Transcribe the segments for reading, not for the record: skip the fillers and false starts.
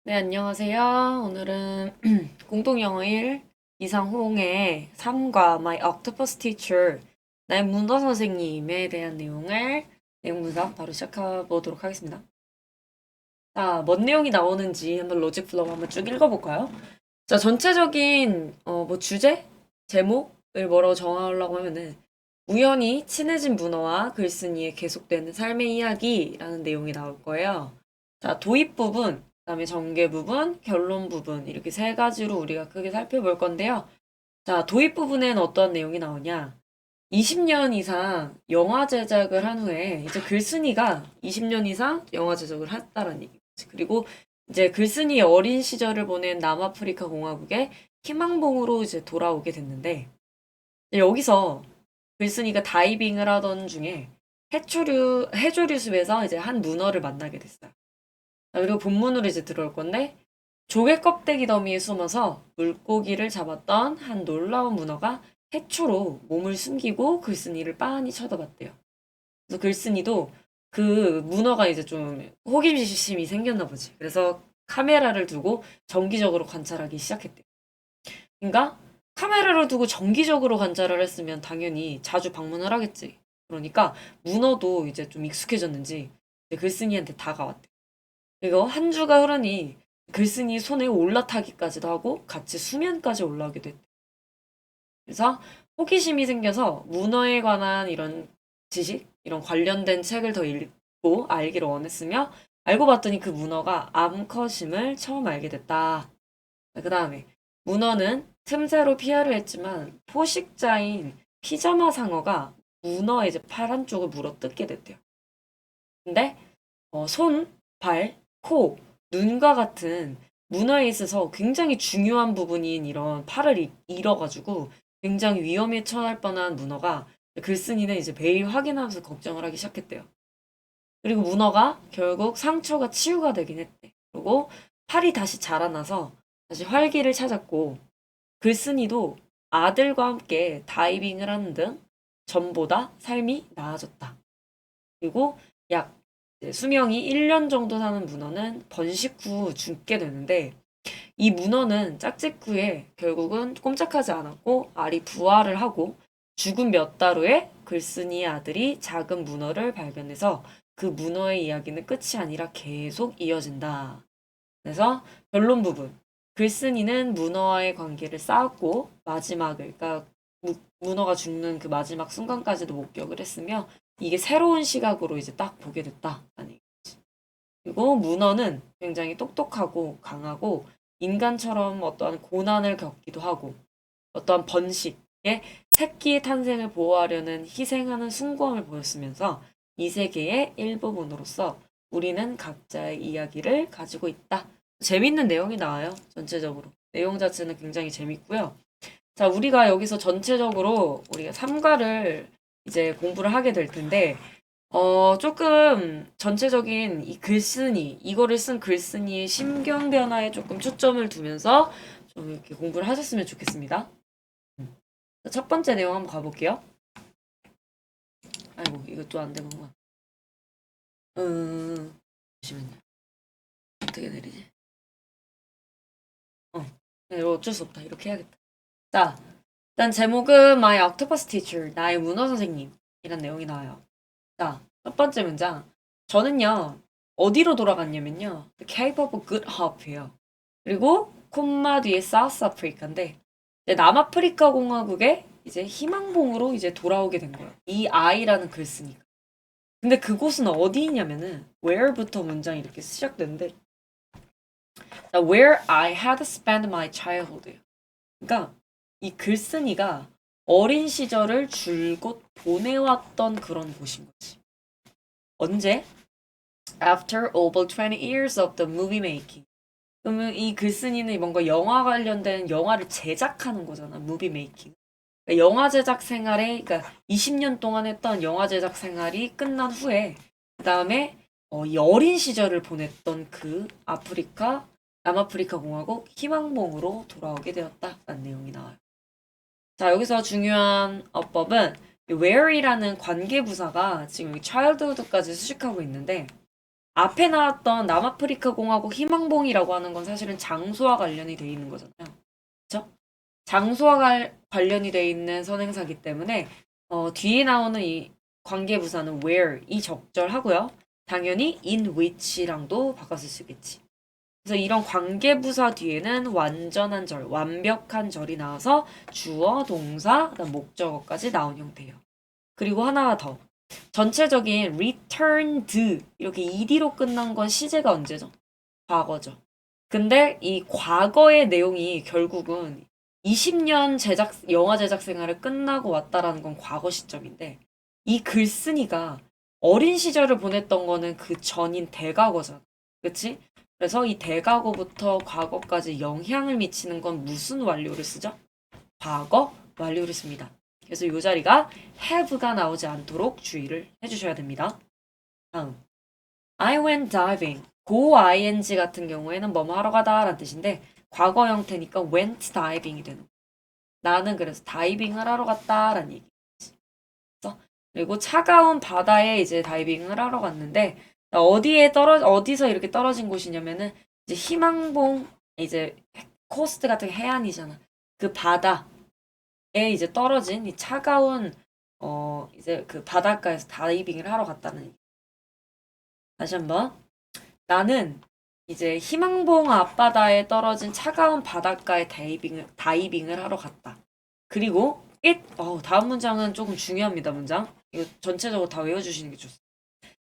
네, 안녕하세요. 오늘은 공동영어 1 이상홍의 3과 My Octopus Teacher, 나의 문어 선생님에 대한 내용 분석 바로 시작해 보도록 하겠습니다. 자, 뭔 내용이 나오는지 한번 로직 플로우 한번 쭉 읽어볼까요? 자, 전체적인 주제? 제목을 뭐라고 정하려고 하면은 우연히 친해진 문어와 글쓴이의 계속되는 삶의 이야기라는 내용이 나올 거예요. 자, 도입 부분, 그다음에 전개 부분, 결론 부분 이렇게 세 가지로 우리가 크게 살펴볼 건데요. 자, 도입 부분엔 어떤 내용이 나오냐? 20년 이상 영화 제작을 한 후에 이제 글쓴이가 20년 이상 영화 제작을 했다는 얘기지. 그리고 이제 글쓴이의 어린 시절을 보낸 남아프리카 공화국에 희망봉으로 이제 돌아오게 됐는데 여기서 글쓴이가 다이빙을 하던 중에 해조류 숲에서 이제 한 문어를 만나게 됐어요. 그리고 본문으로 이제 들어올 건데 조개 껍데기 더미에 숨어서 물고기를 잡았던 한 놀라운 문어가 해초로 몸을 숨기고 글쓴이를 빤히 쳐다봤대요. 그래서 글쓴이도 그 문어가 이제 좀 호기심이 생겼나 보지. 그래서 카메라를 두고 정기적으로 관찰하기 시작했대요. 그러니까 카메라를 두고 정기적으로 관찰을 했으면 당연히 자주 방문을 하겠지. 그러니까 문어도 이제 좀 익숙해졌는지 글쓴이한테 다가왔대. 그리고 한 주가 흐르니 글쓴이 손에 올라타기까지도 하고 같이 수면까지 올라오게 됐대. 그래서 호기심이 생겨서 문어에 관한 이런 지식, 이런 관련된 책을 더 읽고 알기를 원했으며 알고 봤더니 그 문어가 암컷임을 처음 알게 됐다. 그 다음에 문어는 틈새로 피하려 했지만 포식자인 피자마 상어가 문어의 이제 팔 한쪽을 물어 뜯게 됐대요. 근데 손, 발, 코, 눈과 같은 문어에 있어서 굉장히 중요한 부분인 이런 팔을 잃어가지고 굉장히 위험에 처할 뻔한 문어가 글쓴이는 이제 매일 확인하면서 걱정을 하기 시작했대요. 그리고 문어가 결국 상처가 치유가 되긴 했대. 그리고 팔이 다시 자라나서 다시 활기를 찾았고 글쓴이도 아들과 함께 다이빙을 하는 등 전보다 삶이 나아졌다. 그리고 약 수명이 1년 정도 사는 문어는 번식 후 죽게 되는데 이 문어는 짝짓 후에 결국은 꼼짝하지 않았고 알이 부화를 하고 죽은 몇 달 후에 글쓴이의 아들이 작은 문어를 발견해서 그 문어의 이야기는 끝이 아니라 계속 이어진다. 그래서 결론 부분. 글쓴이는 문어와의 관계를 쌓았고 마지막을 그러니까 문어가 죽는 그 마지막 순간까지도 목격을 했으며 이게 새로운 시각으로 이제 딱 보게 됐다라는 얘기지. 그리고 문어는 굉장히 똑똑하고 강하고 인간처럼 어떠한 고난을 겪기도 하고 어떠한 번식의 새끼의 탄생을 보호하려는 희생하는 숭고함을 보였으면서 이 세계의 일부분으로서 우리는 각자의 이야기를 가지고 있다. 재밌는 내용이 나와요. 전체적으로. 내용 자체는 굉장히 재밌고요. 자, 우리가 여기서 전체적으로 우리가 삼가를 이제 공부를 하게 될 텐데 조금 전체적인 이 글쓴이, 이거를 쓴 글쓴이의 심경 변화에 조금 초점을 두면서 좀 이렇게 공부를 하셨으면 좋겠습니다. 첫 번째 내용 한번 가볼게요. 아이고, 이것도 안 되는구나. 잠시만요. 어떻게 내리지? 이거 어쩔 수 없다. 이렇게 해야겠다. 자, 일단 제목은 My Octopus Teacher, 나의 문어 선생님. 이란 내용이 나와요. 자, 첫 번째 문장. 저는요, 어디로 돌아갔냐면요. The Cape of Good Hope예요. 그리고 콤마 뒤에 사우스 아프리카인데 남아프리카 공화국에 이제 희망봉으로 이제 돌아오게 된 거예요. 이 아이라는 글 쓰니까. 근데 그곳은 어디냐면은 where부터 문장이 이렇게 시작되는데 where I had spent my childhood. 그러니까 이 글쓴이가 어린 시절을 줄곧 보내왔던 그런 곳인 거지. 언제? After over 20 years of the movie making. 그러면 이 글쓴이는 뭔가 영화 관련된 영화를 제작하는 거잖아. 무비 메이킹. 그러니까 영화 제작 생활에 그러니까 20년 동안 했던 영화 제작 생활이 끝난 후에 그다음에 이 어린 시절을 보냈던 그 남아프리카 공화국 희망봉으로 돌아오게 되었다라는 내용이 나와요. 자, 여기서 중요한 어법은 where이라는 관계부사가 지금 childhood까지 수식하고 있는데 앞에 나왔던 남아프리카 공화국 희망봉이라고 하는 건 사실은 장소와 관련이 돼 있는 거잖아요. 그렇죠? 장소와 관련이 돼 있는 선행사기 때문에 뒤에 나오는 이 관계부사는 where 이 적절하고요. 당연히 in which랑도 바꿔서 쓰겠지. 그래서 이런 관계부사 뒤에는 완전한 절, 완벽한 절이 나와서 주어, 동사, 그다음 목적어까지 나온 형태예요. 그리고 하나가 더. 전체적인 returned 이렇게 ed로 끝난 건 시제가 언제죠? 과거죠. 근데 이 과거의 내용이 결국은 20년 영화 제작 생활을 끝나고 왔다라는 건 과거 시점인데 이 글쓴이가 어린 시절을 보냈던 거는 그 전인 대과거잖아. 그치? 그래서 이 대과거부터 과거까지 영향을 미치는 건 무슨 완료를 쓰죠? 과거 완료를 씁니다. 그래서 이 자리가 have가 나오지 않도록 주의를 해주셔야 됩니다. 다음. I went diving. go ing 같은 경우에는 뭐뭐 하러 가다 라는 뜻인데 과거 형태니까 went diving이 되는 거예요. 나는 그래서 다이빙을 하러 갔다 라는 얘기지. 그리고 차가운 바다에 이제 다이빙을 하러 갔는데 어디서 이렇게 떨어진 곳이냐면은 이제 희망봉 이제 코스트 같은 해안이잖아. 그 바다에 이제 떨어진 이 차가운 이제 그 바닷가에서 다이빙을 하러 갔다는 얘기. 다시 한번. 나는 이제 희망봉 앞바다에 떨어진 차가운 바닷가에 다이빙을 하러 갔다. 그리고 다음 문장은 조금 중요합니다, 문장. 이거 전체적으로 다 외워주시는 게 좋습니다.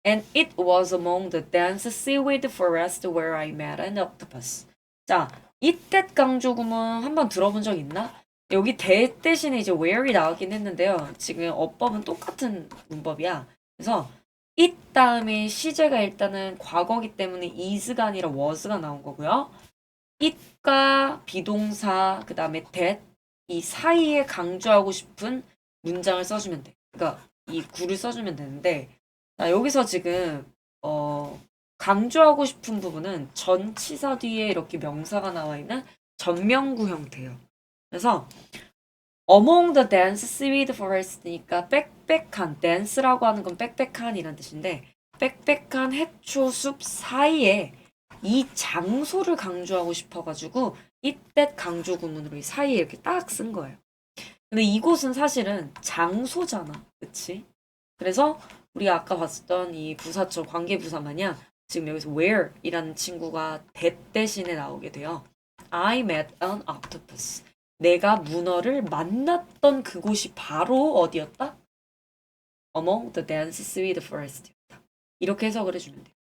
And it was among the dense seaweed forest where I met an octopus. 자, 이때 강조구문 한번 들어본 적 있나? 여기 대신에 이제 where이 나오긴 했는데요. 지금 어법은 똑같은 문법이야. 그래서 it 다음에 시제가 일단은 과거기 때문에 is가 아니라 was가 나온 거고요. it과 비동사 그 다음에 that 이 사이에 강조하고 싶은 문장을 써주면 돼. 그러니까 이 구를 써주면 되는데 여기서 지금 강조하고 싶은 부분은 전치사 뒤에 이렇게 명사가 나와 있는 전명구 형태예요. 그래서 among the dense seaweed forest니까 빽빽한 dance라고 하는 건 빽빽한이란 뜻인데 빽빽한 해초숲 사이에 이 장소를 강조하고 싶어가지고 이때 강조 구문으로 이 사이에 이렇게 딱 쓴 거예요. 근데 이곳은 사실은 장소잖아, 그치? 그래서 우리가 아까 봤었던 이 부사처 관계부사 마냥 지금 여기서 where이라는 친구가 that 대신에 나오게 돼요. I met an octopus. 내가 문어를 만났던 그곳이 바로 어디였다? Among the dense seaweed forest였다. 이렇게 해석을 해주면 돼요.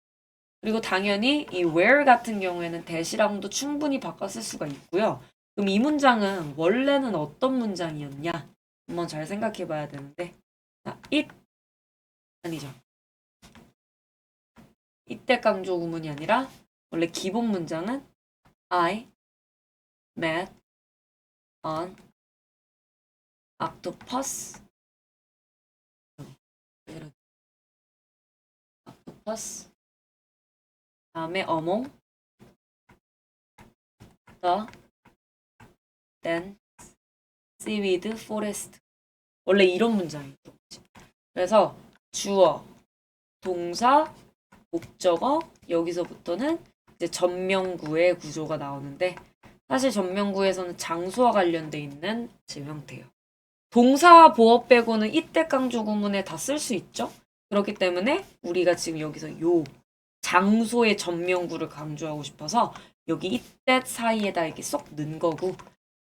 그리고 당연히 이 where 같은 경우에는 that이랑도 충분히 바꿔 쓸 수가 있고요. 그럼 이 문장은 원래는 어떤 문장이었냐? 한번 잘 생각해 봐야 되는데 it 아니죠. 이때 강조 구문이 아니라 원래 기본 문장은 I met an octopus octopus 다음에 among the dense seaweed forest 원래 이런 문장이에요. 그래서 주어, 동사, 목적어 여기서부터는 이제 전명구의 구조가 나오는데 사실 전명구에서는 장소와 관련돼 있는 지금 형태예요. 동사와 보어 빼고는 이때 강조 구문에 다 쓸 수 있죠. 그렇기 때문에 우리가 지금 여기서 요 장소의 전명구를 강조하고 싶어서 여기 이때 사이에다 이렇게 쏙 넣은 거고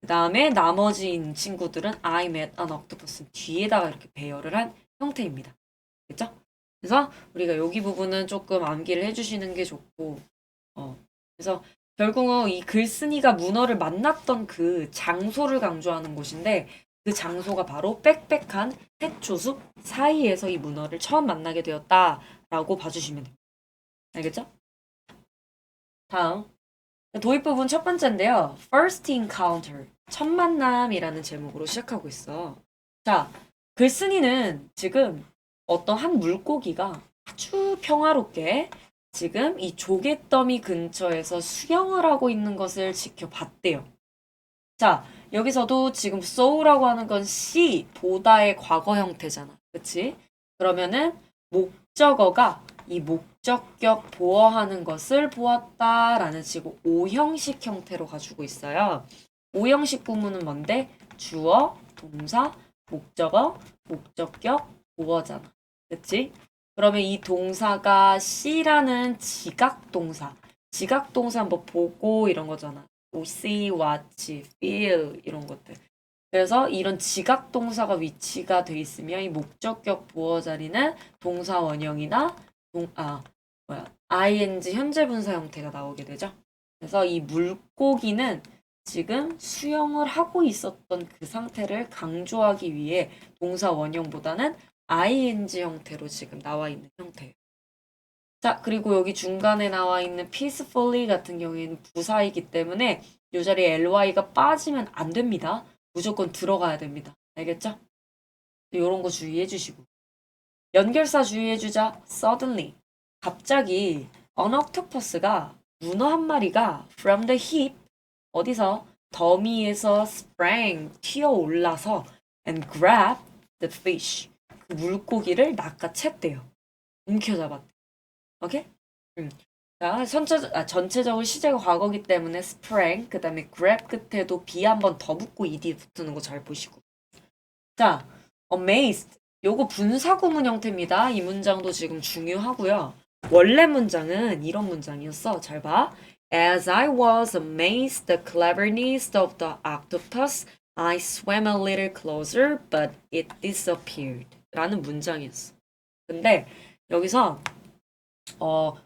그 다음에 나머지 친구들은 I met an octopus 뒤에다가 이렇게 배열을 한 형태입니다. 그렇죠? 그래서 우리가 여기 부분은 조금 암기를 해주시는 게 좋고 그래서 결국은 이 글쓴이가 문어를 만났던 그 장소를 강조하는 곳인데 그 장소가 바로 빽빽한 해초숲 사이에서 이 문어를 처음 만나게 되었다라고 봐주시면 됩니다. 알겠죠? 다음 도입 부분 첫 번째인데요. First encounter 첫 만남이라는 제목으로 시작하고 있어. 자, 글쓴이는 지금 어떤 한 물고기가 아주 평화롭게 지금 이 조개더미 근처에서 수영을 하고 있는 것을 지켜봤대요. 자, 여기서도 지금 saw라고 하는 건 see, 보다의 과거 형태잖아. 그치? 그러면은 목적어가 이 목적격 보어하는 것을 보았다라는 식으로 오형식 형태로 가지고 있어요. 오형식 구문은 뭔데? 주어, 동사, 목적어, 목적격, 보어잖아. 그치? 그러면 이 동사가 C라는 지각동사. 지각동사 뭐 보고 이런 거잖아. 뭐 see, watch, feel 이런 것들. 그래서 이런 지각동사가 위치가 돼 있으면 이 목적격 보어 자리는 동사 원형이나 ing 현재 분사 형태가 나오게 되죠. 그래서 이 물고기는 지금 수영을 하고 있었던 그 상태를 강조하기 위해 동사 원형보다는 ing 형태로 지금 나와 있는 형태예요. 자, 그리고 여기 중간에 나와 있는 peacefully 같은 경우에는 부사이기 때문에 이 자리에 ly가 빠지면 안 됩니다. 무조건 들어가야 됩니다. 알겠죠? 이런 거 주의해 주시고. 연결사 주의해 주자. suddenly. 갑자기 an octopus가 문어 한 마리가 from the hip 어디서 더미에서 sprang 튀어 올라서 and grabbed the fish 그 물고기를 낚아챘대요. 움켜잡았대. 오케이? 자, 전체적으로 시제가 과거기 때문에 sprang 그 다음에 grab 끝에도 be 한 번 더 붙고 ed 붙는 거 잘 보시고. 자, amazed 요거 분사구문 형태입니다. 이 문장도 지금 중요하고요. 원래 문장은 이런 문장이었어. 잘 봐. As I was amazed the cleverness of the octopus, I swam a little closer, but it disappeared. 라는 문장이었어. 근데 여기서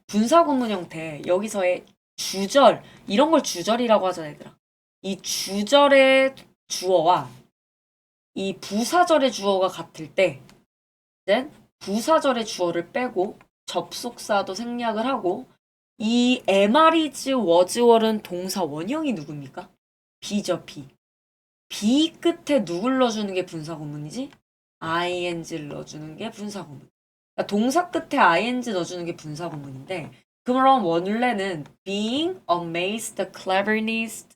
분사구문 형태 여기서의 주절 이런 걸 주절이라고 하잖아 얘들아. 이 주절의 주어와 이 부사절의 주어가 같을 때 이제 부사절의 주어를 빼고 접속사도 생략을 하고 이 MR이즈 워즈월은 동사 원형이 누굽니까? B죠, B. B 끝에 누굴 넣어주는 게 분사구문이지? ing를 넣어주는 게 분사구문. 그러니까 동사 끝에 ing 넣어주는 게 분사구문인데 그럼 원래는 being amazed the cleverness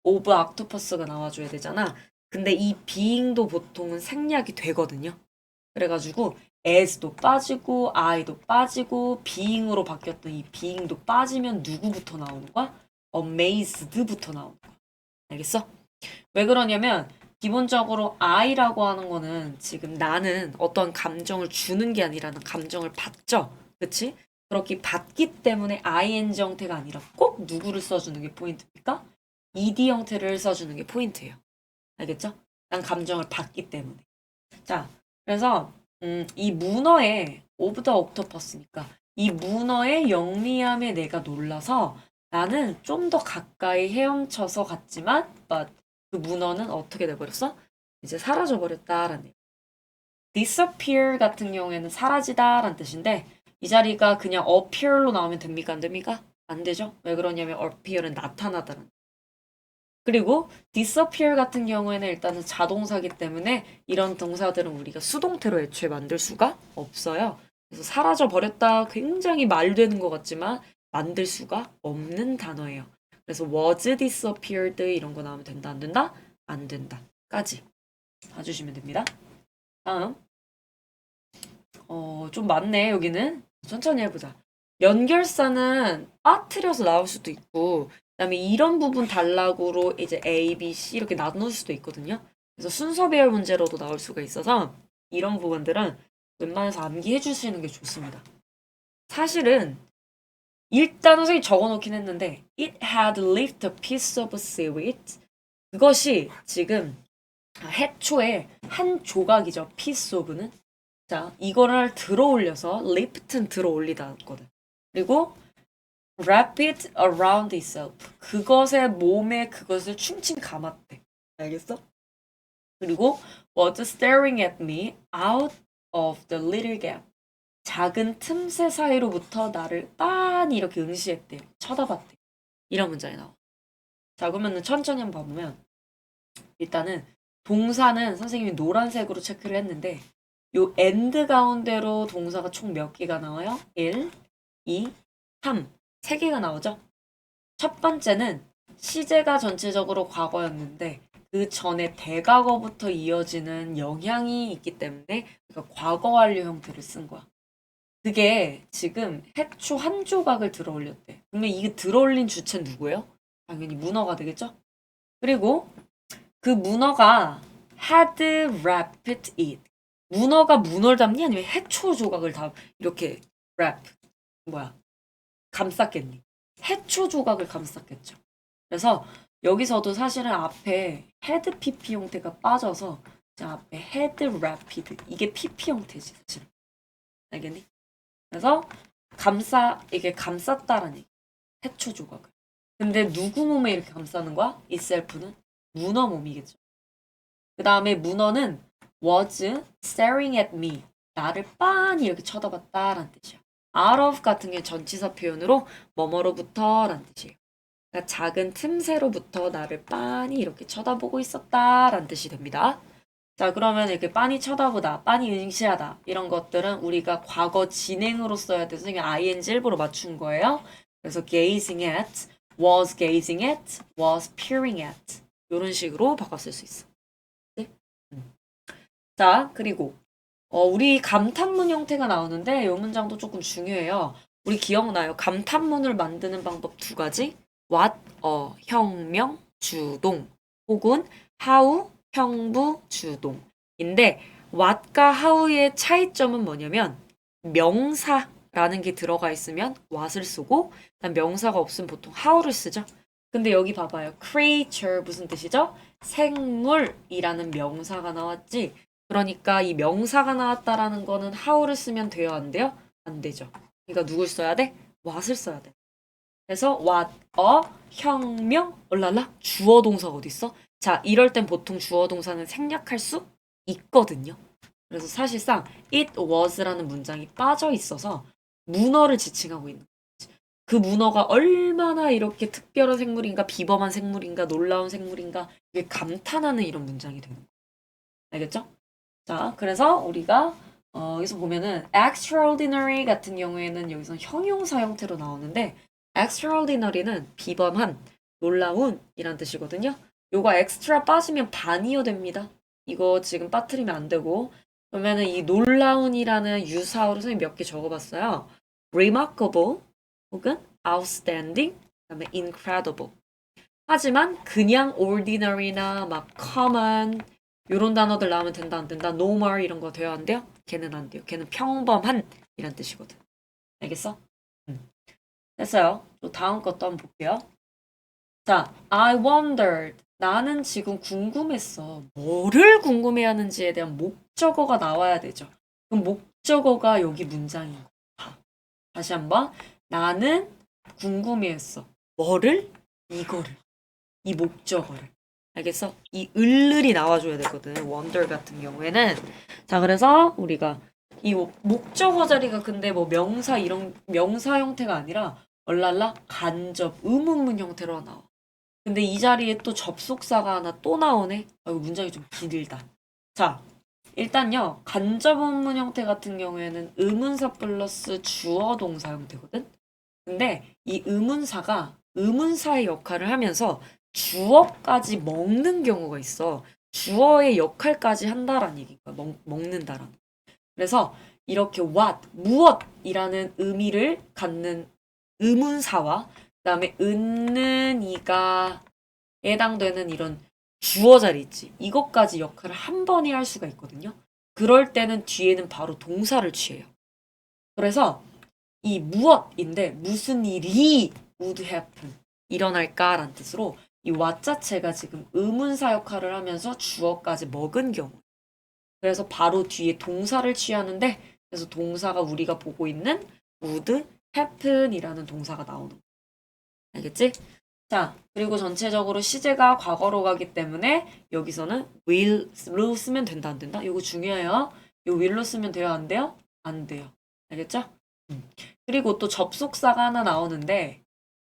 of octopus가 나와줘야 되잖아. 근데 이 being도 보통은 생략이 되거든요. 그래가지고 as도 빠지고 I도 빠지고 being으로 바뀌었던 이 being도 빠지면 누구부터 나오는 거야? amazed부터 나오는 거야. 알겠어? 왜 그러냐면 기본적으로 I라고 하는 거는 지금 나는 어떤 감정을 주는 게 아니라 감정을 받죠. 그치? 그렇게 받기 때문에 ing 형태가 아니라 꼭 누구를 써주는 게 포인트입니까? ed 형태를 써주는 게 포인트예요. 알겠죠? 난 감정을 받기 때문에. 자, 그래서 이 문어의 오브 더 옥토퍼스니까 이 문어의 영리함에 내가 놀라서 나는 좀 더 가까이 헤엄쳐서 갔지만 but 그 문어는 어떻게 돼버렸어? 이제 사라져버렸다라는 얘기. disappear 같은 경우에는 사라지다라는 뜻인데 이 자리가 그냥 appear로 나오면 됩니까? 안 됩니까? 안 되죠? 왜 그러냐면 appear은 나타나다라는 그리고 disappear 같은 경우에는 일단은 자동사기 때문에 이런 동사들은 우리가 수동태로 애초에 만들 수가 없어요. 그래서 사라져 버렸다 굉장히 말되는 것 같지만 만들 수가 없는 단어예요. 그래서 was disappeared 이런 거 나오면 된다 안 된다? 안 된다. 까지 봐주시면 됩니다. 다음 좀 많네 여기는. 천천히 해보자. 연결사는 빠뜨려서 나올 수도 있고 그다음에 이런 부분 단락으로 이제 A, B, C 이렇게 나눌 수도 있거든요. 그래서 순서 배열 문제로도 나올 수가 있어서 이런 부분들은 웬만해서 암기해 주시는 게 좋습니다. 사실은 일단 선생님이 적어놓긴 했는데 It had left a piece of seaweed 그것이 지금 해초의 한 조각이죠. piece of는. 자, 이거를 들어 올려서 lift는 들어 올리다 거든. 그리고 wrap it around itself. 그것의 몸에 그것을 충칭 감았대. 알겠어? 그리고 was staring at me out of the little gap. 작은 틈새 사이로부터 나를 빤히 이렇게 응시했대. 쳐다봤대. 이런 문장이 나와. 자, 그러면 천천히 한번 봐보면 일단은 동사는 선생님이 노란색으로 체크를 했는데 요 and 가운데로 동사가 총 몇 개가 나와요? 1, 2, 3. 3개가 나오죠? 첫 번째는 시제가 전체적으로 과거였는데 그 전에 대과거부터 이어지는 영향이 있기 때문에 그러니까 과거 완료 형태를 쓴 거야. 그게 지금 해초 한 조각을 들어 올렸대. 그러면 이게 들어 올린 주체는 누구예요? 당연히 문어가 되겠죠? 그리고 그 문어가 had wrapped it. 문어가 문어를 담니 아니면 해초 조각을 다 이렇게 wrap 뭐야 감쌌겠니? 해초 조각을 감쌌겠죠. 그래서 여기서도 사실은 앞에 had pp 형태가 빠져서 자 앞에 had wrapped 이게 pp 형태지 사실. 알겠니? 그래서 이게 감쌌다라는 얘기. 해초 조각을. 근데 누구 몸에 이렇게 감싸는 거야? itself는 문어 몸이겠죠. 그 다음에 문어는 was staring at me. 나를 빤히 이렇게 쳐다봤다라는 뜻이야. out of 같은 게 전치사 표현으로 뭐뭐로부터라는 뜻이에요. 그러니까 작은 틈새로부터 나를 빤히 이렇게 쳐다보고 있었다라는 뜻이 됩니다. 자, 그러면 이렇게 빤히 쳐다보다, 빤히 응시하다 이런 것들은 우리가 과거 진행으로 써야 돼서 그냥 ing 일부러 맞춘 거예요. 그래서 gazing at, was gazing at, was peering at 이런 식으로 바꿨을 수 있어. 네? 자, 그리고 우리 감탄문 형태가 나오는데 이 문장도 조금 중요해요. 우리 기억나요? 감탄문을 만드는 방법 두 가지. what, 혁명, 주동 혹은 how, 형부, 주동인데 what과 how의 차이점은 뭐냐면 명사라는 게 들어가 있으면 what을 쓰고 명사가 없으면 보통 how를 쓰죠. 근데 여기 봐봐요. creature 무슨 뜻이죠? 생물이라는 명사가 나왔지. 그러니까 이 명사가 나왔다라는 거는 how를 쓰면 돼요? 안 돼요? 안 되죠. 그러니까 누굴 써야 돼? what을 써야 돼. 그래서 what, 혁명, 올랄라 주어 동사가 어디 있어? 자, 이럴 땐 보통 주어 동사는 생략할 수 있거든요. 그래서 사실상 it was라는 문장이 빠져 있어서 문어를 지칭하고 있는 거지. 그 문어가 얼마나 이렇게 특별한 생물인가, 비범한 생물인가, 놀라운 생물인가 이게 감탄하는 이런 문장이 되는 거예요. 알겠죠? 자, 그래서 우리가 여기서 보면은 extraordinary 같은 경우에는 여기서 형용사 형태로 나오는데 extraordinary는 비범한, 놀라운 이란 뜻이거든요. 요거 extra 빠지면 반이어 됩니다. 이거 지금 빠뜨리면 안 되고 그러면은 이 놀라운이라는 유사어로 선생님 몇 개 적어봤어요. remarkable 혹은 outstanding 그다음에 incredible. 하지만 그냥 ordinary나 막 common 요런 단어들 나오면 된다 안 된다. normal 이런 거 돼요 안 돼요? 걔는 안 돼요. 걔는 평범한 이란 뜻이거든. 알겠어? 됐어요. 또 다음 것도 한번 볼게요. 자, I wondered. 나는 지금 궁금했어. 뭐를 궁금해하는지에 대한 목적어가 나와야 되죠. 그럼 목적어가 여기 문장인 거야. 다시 한번. 나는 궁금해했어. 뭐를? 이거를. 이 목적어를. 알겠어? 이 을을이 나와줘야 되거든. wonder 같은 경우에는. 자, 그래서 우리가 이 목적어 자리가 근데 뭐 명사 이런 명사 형태가 아니라 얼랄라 간접 의문문 형태로 나와. 근데 이 자리에 또 접속사가 하나 또 나오네. 이거 문장이 좀 길다. 자, 일단요. 간접 의문문 형태 같은 경우에는 의문사 플러스 주어 동사 형태거든. 근데 이 의문사가 의문사의 역할을 하면서 주어까지 먹는 경우가 있어. 주어의 역할까지 한다라는 얘기가 먹는다라는. 그래서 이렇게 what, 무엇이라는 의미를 갖는 의문사와 그다음에 은는 이가 해당되는 이런 주어 자리 있지. 이것까지 역할을 한 번에 할 수가 있거든요. 그럴 때는 뒤에는 바로 동사를 취해요. 그래서 이 무엇인데 무슨 일이 would happen 일어날까라는 뜻으로 이 what 자체가 지금 의문사 역할을 하면서 주어까지 먹은 경우. 그래서 바로 뒤에 동사를 취하는데 그래서 동사가 우리가 보고 있는 would happen이라는 동사가 나오는 거야. 알겠지? 자, 그리고 전체적으로 시제가 과거로 가기 때문에 여기서는 will로 쓰면 된다 안 된다? 이거 중요해요. 이 will로 쓰면 돼요 안 돼요? 안 돼요. 알겠죠? 그리고 또 접속사가 하나 나오는데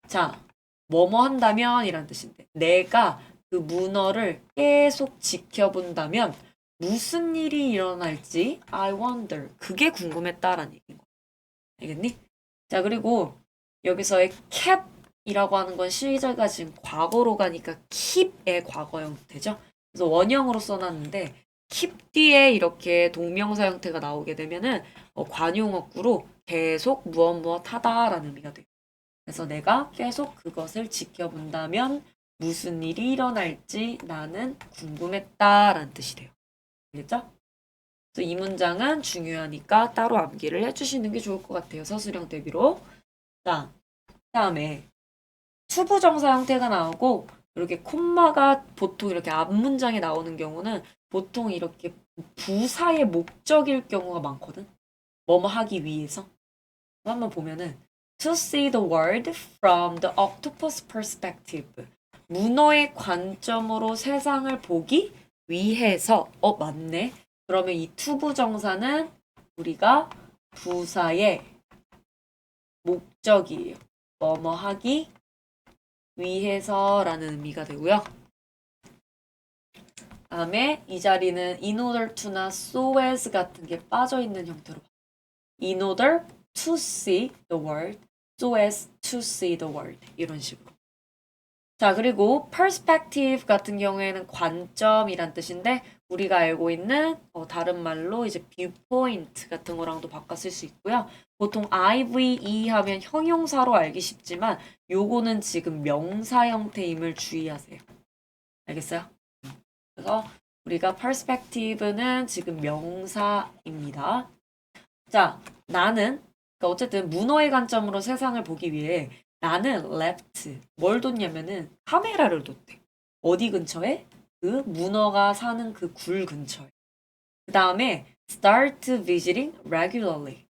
자, 뭐뭐 한다면 이란 뜻인데 내가 그 문어를 계속 지켜본다면 무슨 일이 일어날지 I wonder 그게 궁금했다라는 얘기인 거야. 알겠니? 자, 그리고 여기서의 cap이라고 하는 건 시제가 지금 과거로 가니까 keep의 과거 형태죠. 그래서 원형으로 써놨는데 keep 뒤에 이렇게 동명사 형태가 나오게 되면은 관용어구로 계속 무엇 하다라는 의미가 돼요. 그래서 내가 계속 그것을 지켜본다면 무슨 일이 일어날지 나는 궁금했다라는 뜻이 돼요. 알겠죠? 그래서 이 문장은 중요하니까 따로 암기를 해주시는 게 좋을 것 같아요. 서술형 대비로. 자, 다음에 투부정사 형태가 나오고 이렇게 콤마가 보통 이렇게 앞문장에 나오는 경우는 보통 이렇게 부사의 목적일 경우가 많거든. 뭐뭐 하기 위해서. 한번 보면은 to see the world from the octopus perspective. 문어의 관점으로 세상을 보기 위해서. 맞네. 그러면 이 투부정사는 우리가 부사의 목적이에요. 뭐뭐 하기 위해서라는 의미가 되고요. 다음에 이 자리는 in order to나 so as 같은 게 빠져있는 형태로 in order to see the world, so as to see the world 이런 식으로. 자, 그리고 perspective 같은 경우에는 관점이란 뜻인데 우리가 알고 있는 다른 말로 이제 viewpoint 같은 거랑도 바꿔 쓸 수 있고요. 보통 IVE 하면 형용사로 알기 쉽지만 요거는 지금 명사 형태임을 주의하세요. 알겠어요? 그래서 우리가 perspective는 지금 명사입니다. 자, 나는 그러니까 어쨌든 문어의 관점으로 세상을 보기 위해 나는 left 뭘 뒀냐면은 카메라를 뒀대. 어디 근처에? 그 문어가 사는 그 굴 근처에. 그 다음에 start visiting regularly.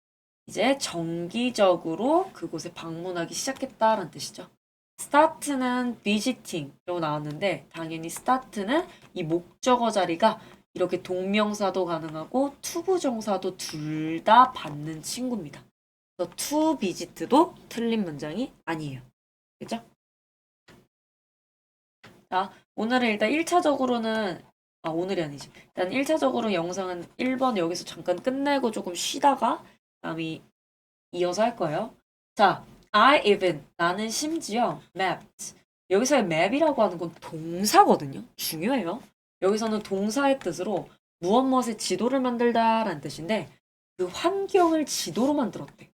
이제 정기적으로 그곳에 방문하기 시작했다라는 뜻이죠. start는 visiting으로 나왔는데 당연히 start는 이 목적어 자리가 이렇게 동명사도 가능하고 투부정사도 둘 다 받는 친구입니다. 그래서 to visit도 틀린 문장이 아니에요. 그죠? 자, 오늘은 일단 1차적으로는 오늘이 아니지. 일단 1차적으로 영상은 1번 여기서 잠깐 끝내고 조금 쉬다가 다음이 이어서 할 거예요. 자, I even 나는 심지어 mapped 여기서의 map이라고 하는 건 동사거든요. 중요해요. 여기서는 동사의 뜻으로 무엇무엇의 지도를 만들다라는 뜻인데 그 환경을 지도로 만들었대.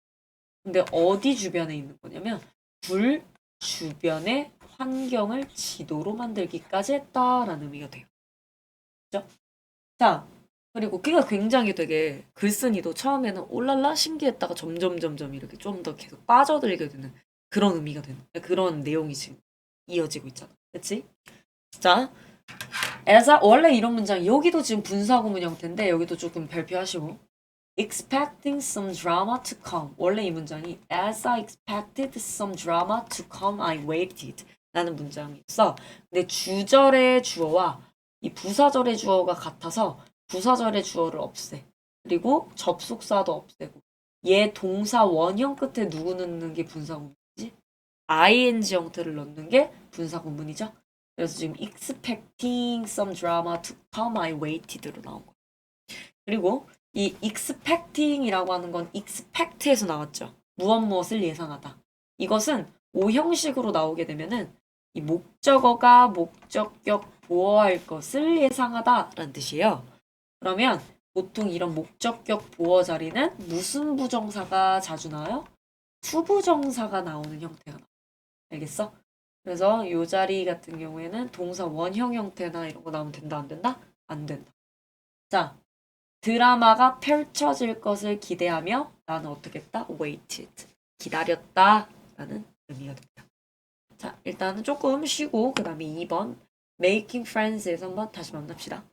근데 어디 주변에 있는 거냐면 불 주변의 환경을 지도로 만들기까지 했다라는 의미가 돼요. 그죠? 자, 그리고 그가 굉장히 되게 글쓴이도 처음에는 올랄라 신기했다가 점점 이렇게 좀 더 계속 빠져들게 되는 그런 의미가 되는 그런 내용이 지금 이어지고 있잖아. 그치? 자, 원래 이런 문장 여기도 지금 분사구문 형태인데 여기도 조금 발표하시고 expecting some drama to come 원래 이 문장이 as I expected some drama to come I waited 라는 문장이 있어. 근데 주절의 주어와 이 부사절의 주어가 같아서 부사절의 주어를 없애. 그리고 접속사도 없애고 얘 동사 원형 끝에 누구 넣는 게 분사구문이지? ing 형태를 넣는 게 분사구문이죠. 그래서 지금 expecting some drama to come I waited로 나온 거예요. 그리고 이 expecting이라고 하는 건 expect에서 나왔죠. 무엇을 예상하다. 이것은 오형식으로 나오게 되면은 이 목적어가 목적격 보어할 것을 예상하다라는 뜻이에요. 그러면 보통 이런 목적격 보어 자리는 무슨 부정사가 자주 나와요? 투부정사가 나오는 형태가 나와요. 알겠어? 그래서 이 자리 같은 경우에는 동사 원형 형태나 이런 거 나오면 된다, 안 된다? 안 된다. 자, 드라마가 펼쳐질 것을 기대하며 나는 어떻게 했다? waited. 기다렸다. 라는 의미가 됩니다. 자, 일단은 조금 쉬고 그 다음에 2번 Making Friends에서 한번 다시 만납시다.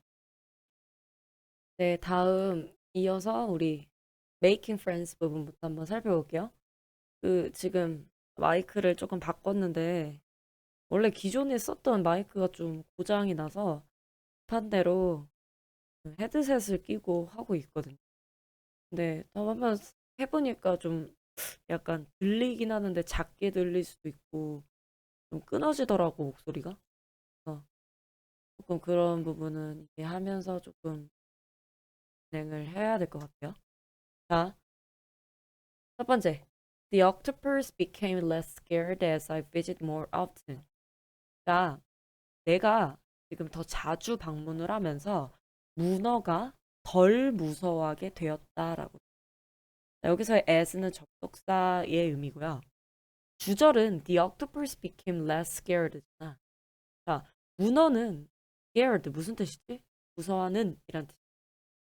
네, 다음 이어서 우리 Making Friends 부분부터 한번 살펴볼게요. 지금 마이크를 조금 바꿨는데 원래 기존에 썼던 마이크가 좀 고장이 나서 반대로 헤드셋을 끼고 하고 있거든요. 근데 한번 해보니까 좀 약간 들리긴 하는데 작게 들릴 수도 있고 좀 끊어지더라고 목소리가. 조금 그런 부분은 이제 하면서 조금 진행을 해야 될 것 같아요. 자, 첫 번째. The octopus became less scared as I visit more often. 자, 내가 지금 더 자주 방문을 하면서 문어가 덜 무서워하게 되었다라고. 자, 여기서의 as는 접속사의 의미고요. 주절은 the octopus became less scared잖아. 자, 문어는 scared 무슨 뜻이지? 무서워하는 이란 뜻.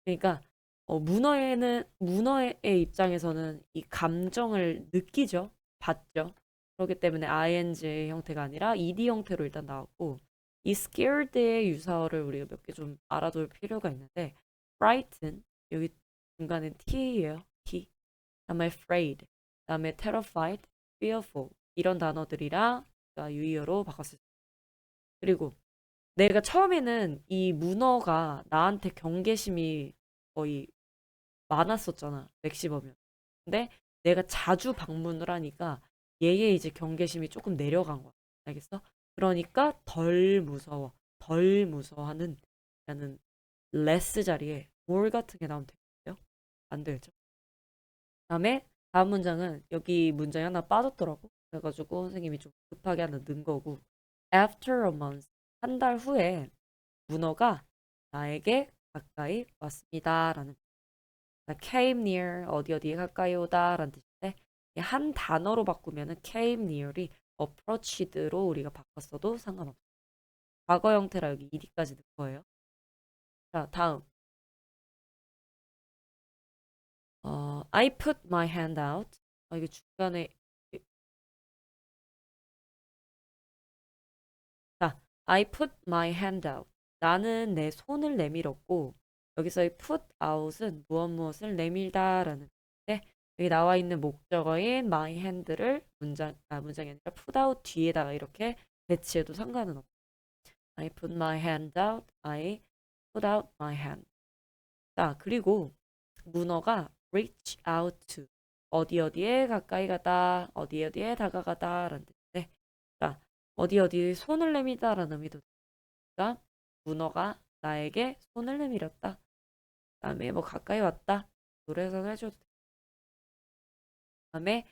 그러니까 문어의 입장에서는 이 감정을 느끼죠, 받죠. 그렇기 때문에 ing 형태가 아니라 ed 형태로 일단 나왔고 이 scared의 유사어를 우리가 몇 개 좀 알아둘 필요가 있는데 frighten 여기 중간에 t예요, t. 그다음에 afraid, 그다음에 terrified, fearful 이런 단어들이랑 유의어로 바꿨을 때 그리고 내가 처음에는 이 문어가 나한테 경계심이 거의 많았었잖아. 맥시멈이면. 근데 내가 자주 방문을 하니까 얘의 이제 경계심이 조금 내려간 거야. 알겠어? 그러니까 덜 무서워. 덜 무서워하는 라는 less 자리에 more 같은 게 나오면 되겠죠? 안 되겠죠? 다음에 다음 문장은 여기 문장이 하나 빠졌더라고. 그래가지고 선생님이 좀 급하게 하나 넣은 거고 after a month 한 달 후에 문어가 나에게 가까이 왔습니다. 라는 came near 어디 어디에 가까이 오다 라는 뜻인데 한 단어로 바꾸면은 came near이 approached로 우리가 바꿨어도 상관없어요. 과거 형태라 여기 ed까지 넣을 거예요. 자, 다음. I put my hand out. 이게 중간에 자, I put my hand out. 나는 내 손을 내밀었고 여기서의 put out은 무엇을 내밀다라는 뜻인데 여기 나와 있는 목적어인 my hand를 문장이 아니라 put out 뒤에다가 이렇게 배치해도 상관은 없고 I put my hand out. I put out my hand. 자, 그리고 문어가 reach out to 어디 어디에 가까이 가다, 어디 어디에 다가가다라는 뜻인데 자, 어디 어디에 손을 내밀다라는 의미도 되니까 문어가 나에게 손을 내밀었다. 그다음에 뭐 가까이 왔다. 노래 해석을 해줘도 돼. 그다음에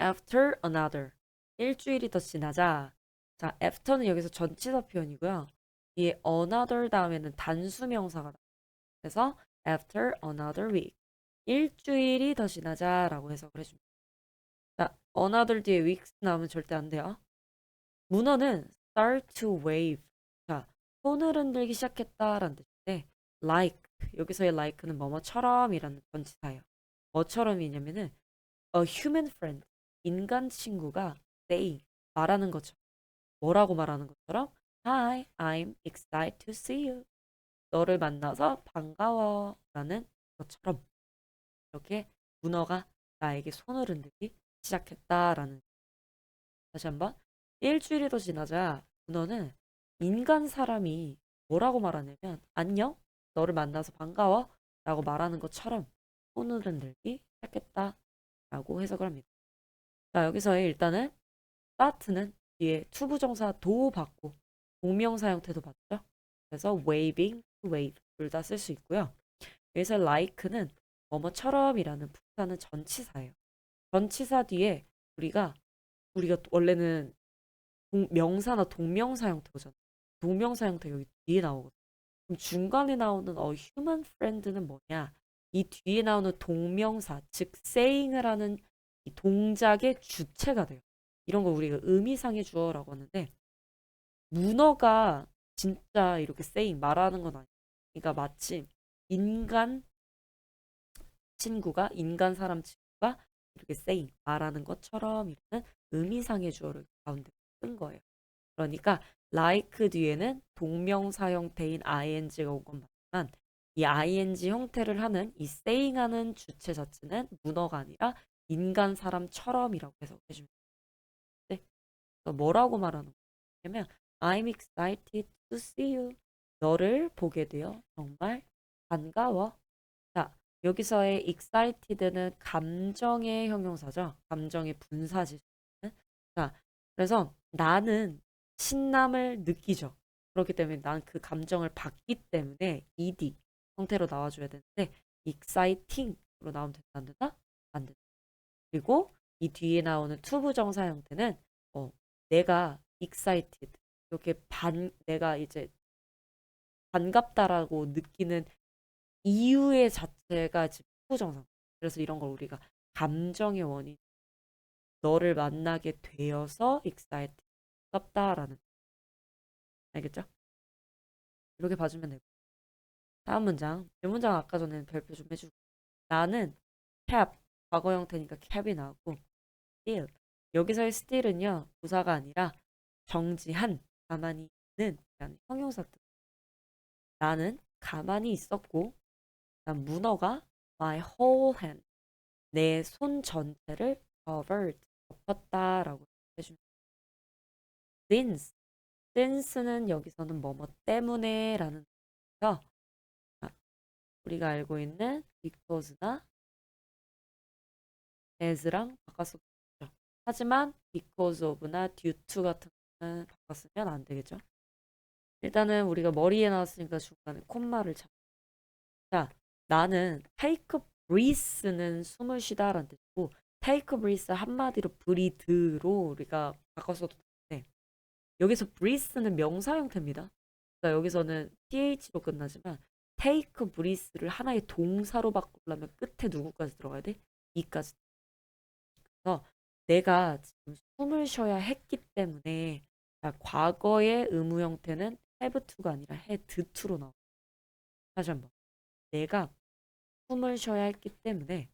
after another 일주일이 더 지나자 자, after는 여기서 전치사 표현이고요. 이 another 다음에는 단수 명사가 나와요. 그래서 after another week 일주일이 더 지나자라고 해석을 해줍니다. 자, another 뒤에 weeks 나오면 절대 안 돼요. 문어는 start to wave. 자, 손을 흔들기 시작했다라는 뜻인데 like 여기서의 like는 뭐뭐처럼이라는 전치사예요. 뭐처럼이냐면은 a human friend 인간 친구가 say 말하는 것처럼 뭐라고 말하는 것처럼 Hi, I'm excited to see you. 너를 만나서 반가워라는 것처럼 이렇게 문어가 나에게 손을 흔들기 시작했다라는 다시 한번 일주일이 더 지나자 문어는 인간 사람이 뭐라고 말하냐면 안녕 너를 만나서 반가워 라고 말하는 것처럼 손을 흔들기 시작했다 라고 해석을 합니다. 자 여기서 일단은 start는 뒤에 투부정사 도 받고 동명사 형태도 받죠. 그래서 waving, wave 둘 다 쓸 수 있고요. 여기서 like는 뭐뭐처럼이라는 부사는 전치사예요. 전치사 뒤에 우리가 원래는 명사나 동명사 형태 보잖아. 동명사 형태 여기 뒤에 나오거든. 그럼 중간에 나오는 human friend는 뭐냐? 이 뒤에 나오는 동명사, 즉 saying을 하는 이 동작의 주체가 돼요. 이런 거 우리가 의미상의 주어라고 하는데 문어가 진짜 이렇게 saying 말하는 건 아니야. 그러니까 마치 인간 인간 사람 친구가 이렇게 saying 말하는 것처럼 이라는 의미상의 주어를 가운데 쓴 거예요. 그러니까 like 뒤에는 동명사 형태인 ing가 온 건 맞지만 이 ing 형태를 하는 이 saying 하는 주체 자체는 문어가 아니라 인간 사람처럼이라고 해석해 줍니다. 네. 그러니까 뭐라고 말하는 거냐면 I'm excited to see you. 너를 보게 되어 정말 반가워. 자, 여기서의 excited는 감정의 형용사죠. 감정의 분사지. 자, 그래서 나는 신남을 느끼죠. 그렇기 때문에 난 그 감정을 받기 때문에 ed 형태로 나와줘야 되는데 exciting으로 나오면 된다 안 된다? 안 된다. 그리고 이 뒤에 나오는 투부정사 형태는 내가 excited 이렇게 내가 이제 반갑다라고 느끼는 이유의 자체가 투부정사. 그래서 이런 걸 우리가 감정의 원인, 너를 만나게 되어서 excited, 떴다라는, 알겠죠? 이렇게 봐주면 되고. 다음 문장. 이 문장 아까 전에 발표 좀 해주고. 나는 kept, 과거 형태니까 cap이 나오고, still. 여기서의 still은요, 부사가 아니라 정지한, 가만히 있는, 라는 형용사 뜻. 나는 가만히 있었고, 난 문어가 my whole hand, 내 손 전체를 covered, 덮었다라고 해주면 since, since는 여기서는 뭐뭐 때문에 라는 뜻이죠. 우리가 알고 있는 because나 as랑 바꿔서 쓰죠. 하지만 because of나 due to 같은 거는 바꿨으면 안 되겠죠. 일단은 우리가 머리에 나왔으니까 중간에 콤마를 잡. 자, 나는 take a breath는 숨을 쉬다라는 뜻이고 take a breath 한마디로 breathe로 우리가 바꿔서도 되는데 여기서 breath는 명사 형태입니다. 그러니까 여기서는 th로 끝나지만 take a breath를 하나의 동사로 바꾸려면 끝에 누구까지 들어가야 돼? 이까지. 그래서 내가 지금 숨을 쉬어야 했기 때문에 자, 과거의 의무 형태는 have to가 아니라 had to로 나와. 다시 한번. 내가 숨을 쉬어야 했기 때문에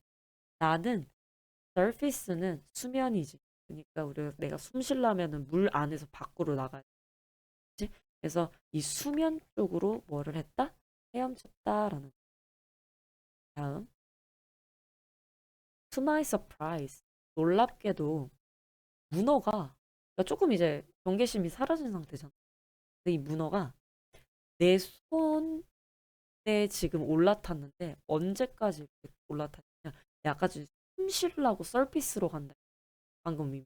나는 surface는 수면이지. 그러니까 우리가 내가 숨 쉬려면은 물 안에서 밖으로 나가야지. 그래서 이 수면 쪽으로 뭐를 했다? 헤엄쳤다라는. 다음. To my surprise. 놀랍게도 문어가 그러니까 조금 이제 경계심이 사라진 상태잖아. 근데 이 문어가 내 손에 지금 올라탔는데 언제까지 이렇게 올라탔냐? 아까 전에 숨 쉬려고 서피스로 간다. 방금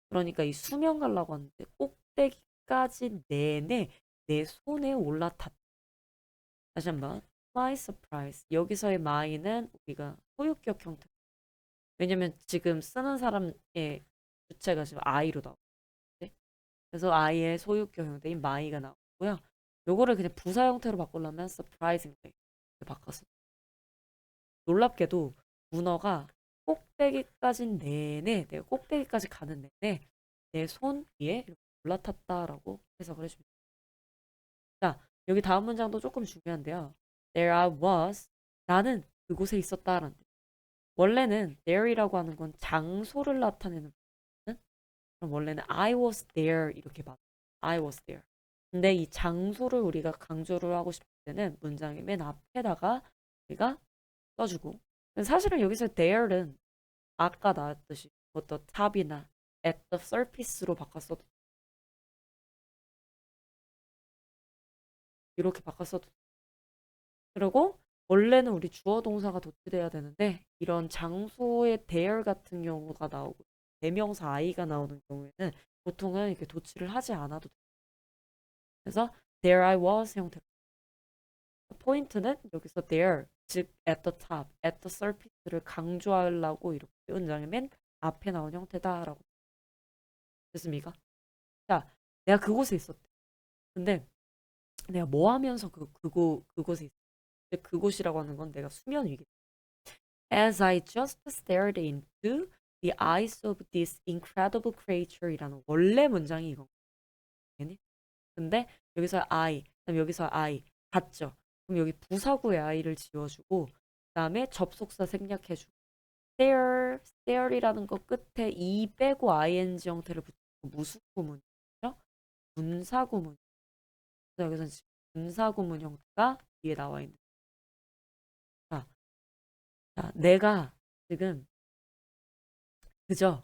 그러니까 이 수면 가려고 하는데 꼭대기까지 내내 내 손에 올라탔다. 다시 한번. My surprise. 여기서의 my는 우리가 소유격 형태. 왜냐면 지금 쓰는 사람의 주체가 지금 I로 나오고 그래서 I의 소유격 형태인 my가 나오고요. 요거를 그냥 부사 형태로 바꾸려면 surprisingly 바꿨어. 놀랍게도 문어가 꼭대기까지 내내 내가 꼭대기까지 가는 내내 내 손 위에 이렇게 올라탔다라고 해석을 해줍니다. 자, 여기 다음 문장도 조금 중요한데요. There I was. 나는 그곳에 있었다라는 뜻. 원래는 there이라고 하는 건 장소를 나타내는 뜻. 그럼 원래는 I was there 이렇게 봐. I was there. 근데 이 장소를 우리가 강조를 하고 싶을 때는 문장의 맨 앞에다가 우리가 써주고 사실은 여기서 there는 아까 나왔듯이 어떤 탑이나 at the surface로 바꿨어도 이렇게 바꿨어도 그리고 원래는 우리 주어 동사가 도출돼야 되는데 이런 장소의 there 같은 경우가 나오고 대명사 I가 나오는 경우에는 보통은 이렇게 도출을 하지 않아도 돼요. 그래서 there I was 형태 포인트는 여기서 there 즉 at the top, at the surface를 강조하려고 이렇게 문장의 맨 앞에 나온 형태다라고 됐습니까? 자, 내가 그곳에 있었대. 근데 내가 뭐 하면서 그곳에 있었대. 그곳이라고 하는 건 내가 수면 위기. As I just stared into the eyes of this incredible creature이라는 원래 문장이 이건. 근데 여기서 I, 그다음 여기서 I 같죠. 그럼 여기 부사구의 I를 지워주고 그다음에 접속사 생략해주고 stare이라는 거 끝에 E 빼고 ing 형태를 붙이고 무슨 구문이죠? 분사구문. 그래서 여기서 지금 분사구문 형태가 뒤에 나와 있는. 자, 내가 지금 그죠?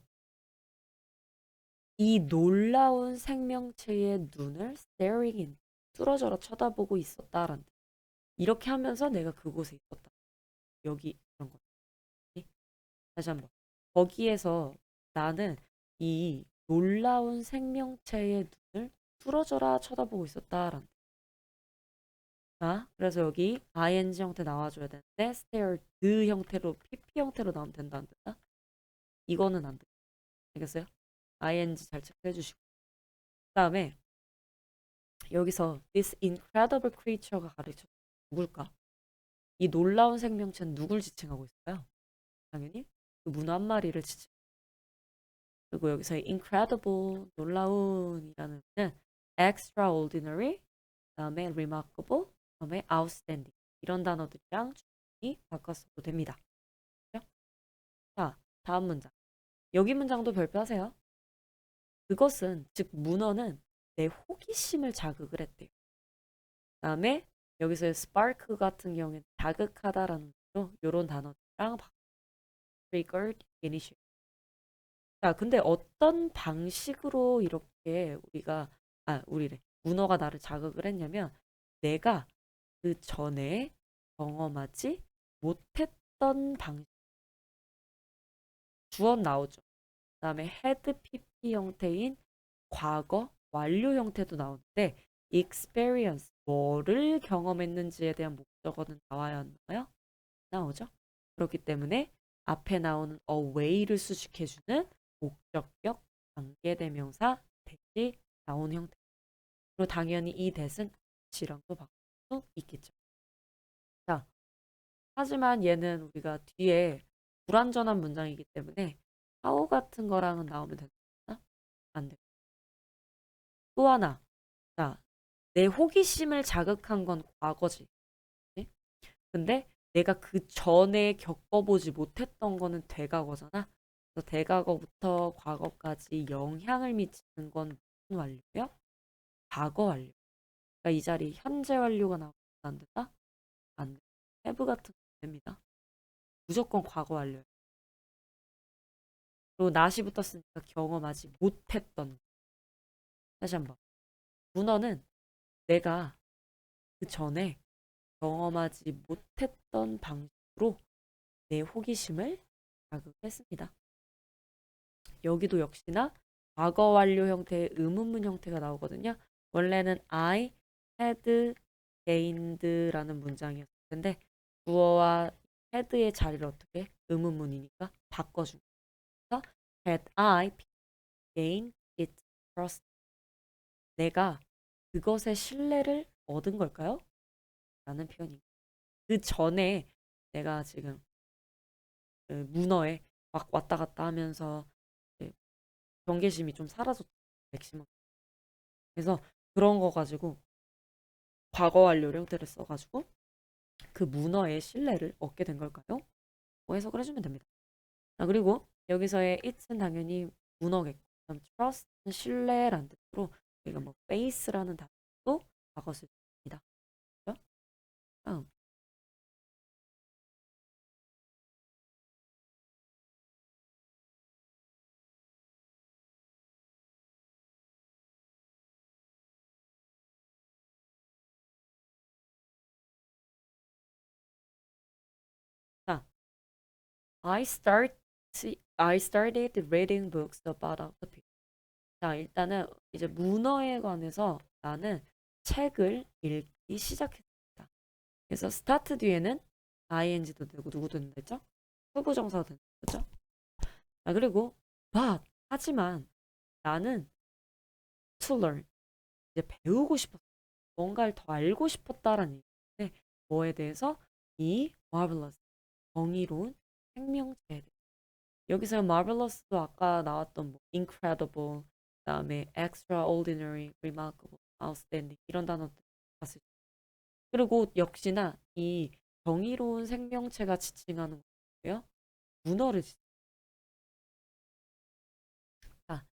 이 놀라운 생명체의 눈을 staring in, 뚫어져라 쳐다보고 있었다라는 뜻. 이렇게 하면서 내가 그곳에 있었다. 여기 그런 거. 다시 한번. 거기에서 나는 이 놀라운 생명체의 눈을 뚫어져라 쳐다보고 있었다라는 뜻. 자, 그래서 여기 ing 형태 나와줘야 되는데 stare 그 형태로 pp 형태로 나오면 된다는 뜻. 이거는 안 돼. 알겠어요? ing 잘 체크해 주시고. 그다음에 여기서 this incredible creature가 가르쳐 누굴까? 이 놀라운 생명체는 누굴 지칭하고 있을까요? 당연히 그 문어 한 마리를 지칭. 그리고 여기서의 incredible, 놀라운이라는 뜻은 extraordinary, 그다음에 remarkable, 그다음에 outstanding 이런 단어들이랑 충분히 바꿨어도 됩니다. 그죠? 자, 다음 문장. 여기 문장도 별표하세요. 그것은, 즉 문어는 내 호기심을 자극을 했대요. 그다음에 여기서 spark 같은 경우에 자극하다라는 뜻으로 이런 단어랑 triggered initiate. 자, 근데 어떤 방식으로 이렇게 우리래. 문어가 나를 자극을 했냐면 내가 그 전에 경험하지 못했던 방식. 주어 나오죠. 그다음에 had PP 형태인 과거 완료 형태도 나오는데 experience 뭐를 경험했는지에 대한 목적어는 나와야 안 나와요? 나오죠. 그렇기 때문에 앞에 나오는 away를 수식해주는 목적격 관계대명사 대시 나온 형태. 그리고 당연히 이 대은 지랑도 바꿀 수 있겠죠. 자, 하지만 얘는 우리가 뒤에 불완전한 문장이기 때문에 how 같은 거랑은 나오면 되나? 안 돼. 또 하나. 자, 내 호기심을 자극한 건 과거지. 그치? 근데 내가 그 전에 겪어보지 못했던 거는 대과거잖아. 그래서 대과거부터 과거까지 영향을 미치는 건 무슨 완료예요? 과거 완료. 그러니까 이 자리 현재 완료가 나오면 안 된다? 안 돼. have 같은 거 됩니다. 무조건 과거 완료예요. 그리고 not이 붙었으니까 경험하지 못했던 거. 다시 한번. 문어는 내가 그 전에 경험하지 못했던 방식으로 내 호기심을 자극했습니다. 여기도 역시나 과거 완료 형태의 의문문 형태가 나오거든요. 원래는 I had gained라는 문장이었을 텐데 주어와 had의 자리를 어떻게 의문문이니까 바꿔준 거죠. Had I gained its trust? 내가 그것의 신뢰를 얻은 걸까요? 라는 표현입니다. 그 전에 내가 지금 그 문어에 막 왔다 갔다 하면서 경계심이 좀 사라졌죠. 맥시멈. 그래서 그런 거 가지고 과거 완료 형태를 써가지고 그 문어의 신뢰를 얻게 된 걸까요? 뭐 해석을 해주면 됩니다. 아, 그리고 여기서의 it은 당연히 문어겠고, 그다음 trust는 신뢰라는 뜻으로 우리가 뭐 faith라는 단어도 과거 쓸 수 있습니다. 그렇죠? 다음. 자, I start I started reading books about octopus. 자, 일단은 이제 문어에 관해서 나는 책을 읽기 시작했습니다. 그래서 start 뒤에는 ing도 되고 누구도 된다 했죠? 후보정사도 된다 했죠? 아, 그리고 but 하지만 나는 to learn 이제 배우고 싶었어. 뭔가를 더 알고 싶었다라는 얘기인데 뭐에 대해서? 이 marvelous 정의로운 생명체에 대해. 여기서 marvelous도 아까 나왔던 뭐 incredible 그다음에 extraordinary, remarkable, outstanding 이런 단어들 봤을 때 그리고 역시나 이 정의로운 생명체가 지칭하는 거예요. 문어를 자,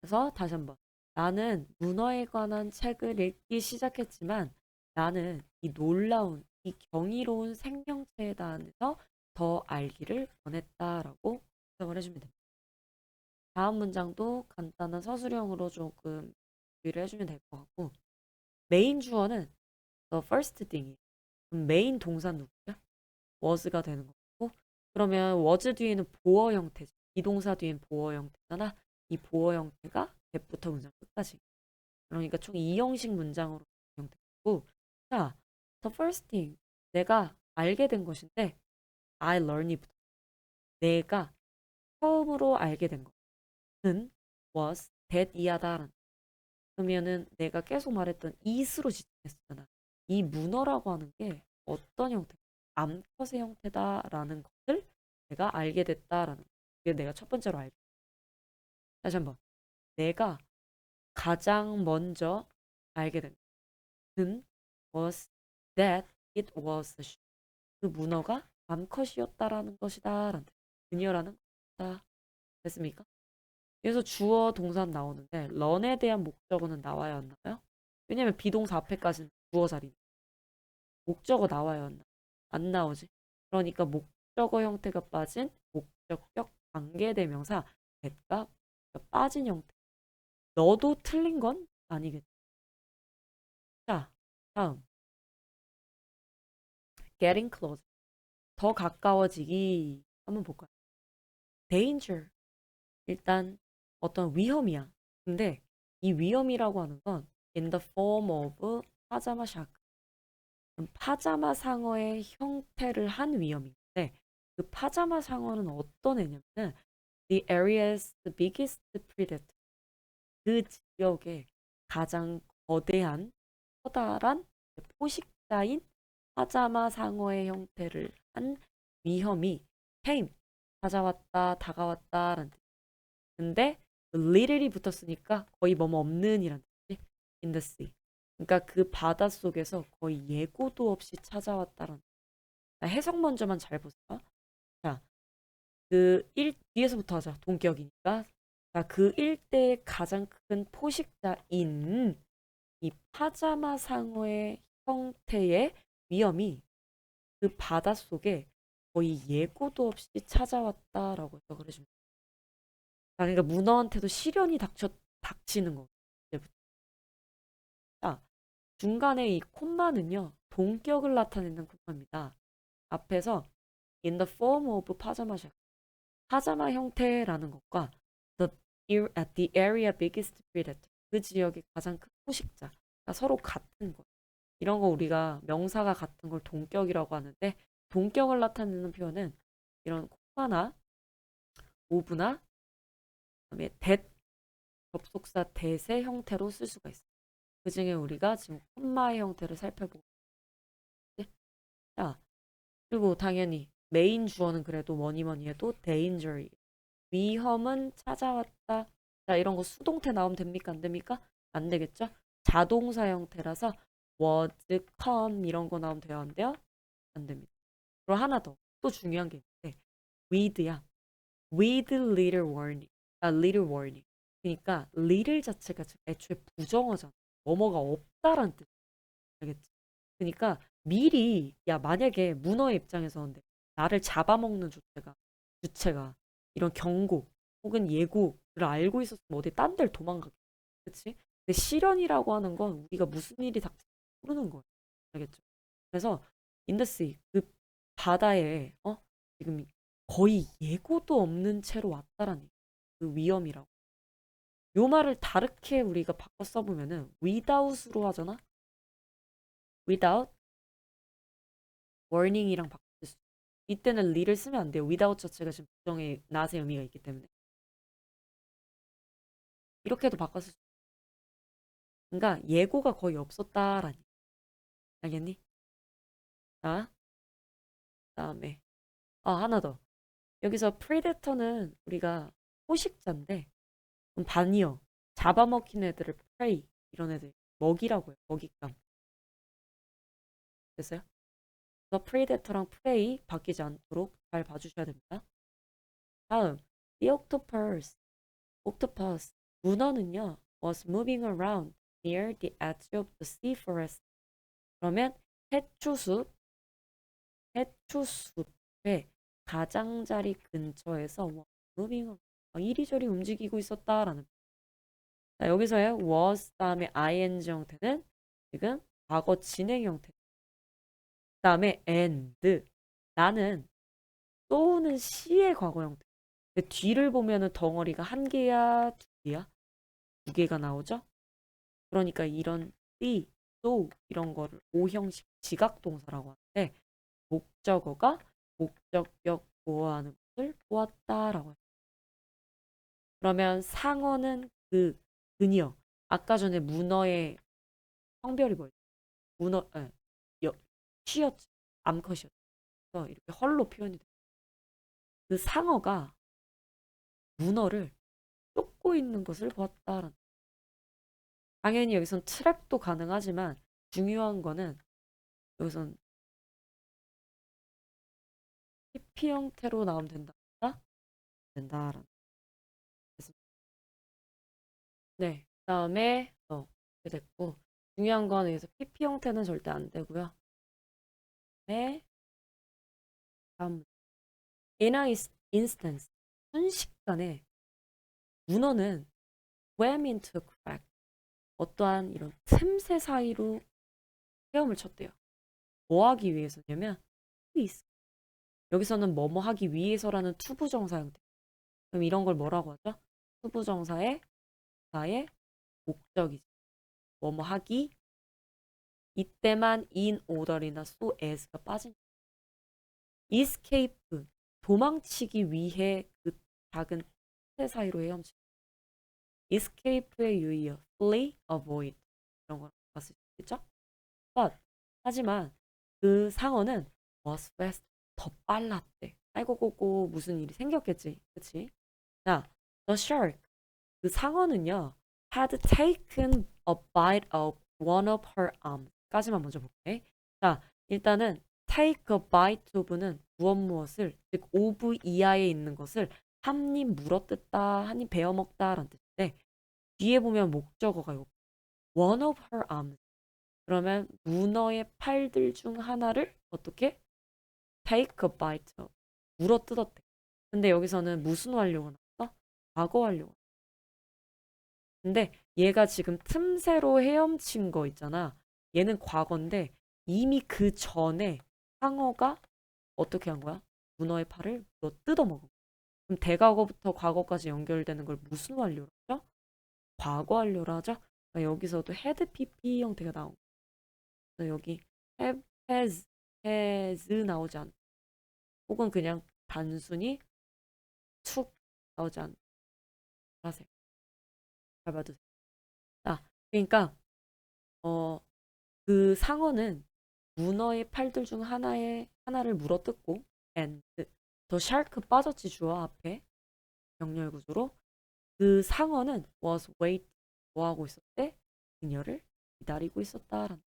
그래서 다시 한번 나는 문어에 관한 책을 읽기 시작했지만 나는 이 놀라운 이 경이로운 생명체에 대해서 더 알기를 원했다라고 해석을 해주면 됩니다. 다음 문장도 간단한 서술형으로 조금 주의를 해주면 될 것 같고 메인 주어는 the first thing이에요. 그럼 메인 동사 누구야? was가 되는 거고 그러면 was 뒤에는 보어 형태지. 비동사 뒤엔 보어 형태잖아. 이 보어 형태가 대부터 문장 끝까지. 그러니까 총 2형식 문장으로 형태고 자, the first thing 내가 알게 된 것인데 I learned부터 내가 처음으로 알게 된 것은 was that 이하다. 그러면은 내가 계속 말했던 it으로 지칭했었잖아. 이 문어라고 하는 게 어떤 형태? 암컷의 형태다라는 것을 내가 알게 됐다라는 거. 이게 내가 첫 번째로 알게. 다시 한번. 내가 가장 먼저 알게 된 것은 was that it was a shoe. 그 문어가 암컷이었다라는 것이다. 라는 뜻. 그녀라는 것이다. 됐습니까? 그래서 주어 동사 나오는데 런에 대한 목적어는 나와야 하나요? 왜냐면 비동사 앞에까지는 주어 자리. 목적어 나와야 하나? 안 나오지. 그러니까 목적어 형태가 빠진 목적격 관계대명사 that가 빠진 형태. 너도 틀린 건 아니겠지. 자, 다음. getting close. 더 가까워지기. 한번 볼까요? danger. 일단 어떤 위험이야. 근데 이 위험이라고 하는 건 in the form of 파자마 샤크. 파자마 상어의 형태를 한 위험인데 그 파자마 상어는 어떤 애냐면은 the area's biggest predator. 그 지역의 가장 거대한 커다란 포식자인 파자마 상어의 형태를 한 위험이 came 찾아왔다 다가왔다라는 뜻. 근데 little이 붙었으니까 거의 뭐뭐 없는 이란 뜻이 in the sea. 그러니까 그 바다 속에서 거의 예고도 없이 찾아왔다라는 뜻. 해석 먼저만 잘 보세요. 자, 뒤에서부터 하자. 동격이니까. 자, 그 일대의 가장 큰 포식자인 이 파자마 상어의 형태의 위험이 그 바닷속에 거의 예고도 없이 찾아왔다라고 해석을 해줍니다. 자, 그러니까 문어한테도 시련이 닥치는 거. 이제부터. 자, 중간에 이 콤마는요, 동격을 나타내는 콤마입니다. 앞에서 in the form of 파자마 샤 파자마 형태라는 것과 the area biggest predator 그 지역의 가장 큰 포식자 그러니까 서로 같은 것 이런 거 우리가 명사가 같은 걸 동격이라고 하는데 동격을 나타내는 표현은 이런 콤마나 오브나 그다음에 that 접속사 that의 형태로 쓸 수가 있어요. 그 중에 우리가 지금 콤마의 형태를 살펴보고 있지? 자, 그리고 당연히 메인 주어는 그래도 뭐니 뭐니 해도 danger 위험은 찾아왔다. 자, 이런 거 수동태 나오면 됩니까? 안 됩니까? 안 되겠죠? 자동사 형태라서 was, come 이런 거 나오면 돼요? 안 돼요? 안 됩니다. 그리고 하나 더. 또 중요한 게 있는데 with야. with little warning. little warning. 그러니까 little 자체가 애초에 부정어잖아. 뭐뭐가 없다라는 뜻. 알겠지? 그러니까 미리 만약에 문어의 입장에서 나를 잡아먹는 주체가 이런 경고 혹은 예고를 알고 있었으면 어디 딴 데를 도망가겠지. 그치? 근데 실현이라고 하는 건 우리가 무슨 일이 닥칠지 모르는 거예요. 알겠죠? 그래서 인더스 그 바다에 지금 거의 예고도 없는 채로 왔다라는 그 위험이라고. 요 말을 다르게 우리가 바꿔 써보면은 without으로 하잖아. without warning이랑 바꿀 수. 이때는 li를 쓰면 안 돼요. without 자체가 지금 부정의 낫의 의미가 있기 때문에. 이렇게도 바꿨을 수. 그러니까 예고가 거의 없었다라니. 알겠니? 자, 그다음에 하나 더. 여기서 predator는 우리가 포식자인데 반이요. 잡아먹힌 애들을 prey 이런 애들 먹이라고 해요. 먹잇감. 됐어요? 그래서 predator랑 prey 바뀌지 않도록 잘 봐주셔야 됩니다. 다음, the octopus. octopus. 문어는요, was moving around near the edge of the sea forest. 그러면 해초숲, 해초숲의 가장자리 근처에서 was moving around. 이리저리 움직이고 있었다라는. 자, 여기서의 was 다음에 ing 형태는 지금 과거 진행 형태. 다음에 and 나는 쏘는 시의 과거 형태. 근데 뒤를 보면은 덩어리가 한 개야, 두 개야? 두 개가 나오죠? 그러니까 이런 띠, 또 이런 거를 오형식 지각동사라고 하는데 목적어가 목적격 보호하는 것을 보았다라고 해요. 그러면 상어는 그녀. 아까 전에 문어의 성별이 뭐였죠? 문어, 쉬였죠. 암컷이었죠. 이렇게 헐로 표현이 돼요. 그 상어가 문어를 쫓고 있는 것을 보았다라는. 당연히 여기선 트랩도 가능하지만 중요한 거는 여기선 TP 형태로 나오면 된다. 된다라는. 네. 그다음에 이렇게 됐고 중요한 거는 여기서 PP 형태는 절대 안 되고요. 네. 다음 in a instance 순식간에 문어는 swam into a crack 어떠한 이런 틈새 사이로 헤엄을 쳤대요. 뭐 하기 위해서냐면 여기서는 뭐뭐 하기 위해서라는 투부정사 형태. 그럼 이런 걸 뭐라고 하죠? 투부정사의 나의 목적이지. 뭐뭐 하기 이때만 in order이나 so as가 빠진 escape 도망치기 위해 그 작은 틈새 사이로 헤엄치. escape의 유의어 flee, avoid 이런 걸 봤을 수 있겠죠? But 하지만 그 상어는 was fast 더 빨랐대. 아이고 고고 무슨 일이 생겼겠지, 그치? 자, the shark 그 상어는요 had taken a bite of one of her arms 까지만 먼저 볼게. 자, 일단은 take a bite of는 무엇을 즉 of 이하에 있는 것을 한 입 물어뜯다, 한 입 베어먹다라는 뜻인데 뒤에 보면 목적어가 요 one of her arms 그러면 문어의 팔들 중 하나를 어떻게 take a bite of 물어뜯었대. 근데 여기서는 무슨 완료가 나왔어? 과거 완료. 근데 얘가 지금 틈새로 헤엄친 거 있잖아. 얘는 과거인데 이미 그 전에 상어가 어떻게 한 거야? 문어의 팔을 물어 뜯어먹은 거야. 그럼 대과거부터 과거까지 연결되는 걸 무슨 완료로 하죠? 과거 완료로 하죠? 그러니까 여기서도 had PP 형태가 나온 거야. 여기 have, has 나오지 않 혹은 그냥 단순히 툭 나오지 않 하세요. 잘 봐두세요. 자, 그러니까 어, 그 상어는 문어의 팔들 중 하나를 물어뜯고 and 더 샤크 빠졌지 주어 앞에 병렬 구조로 그 상어는 was wait 뭐 하고 있었대? 그녀를 기다리고 있었다라는.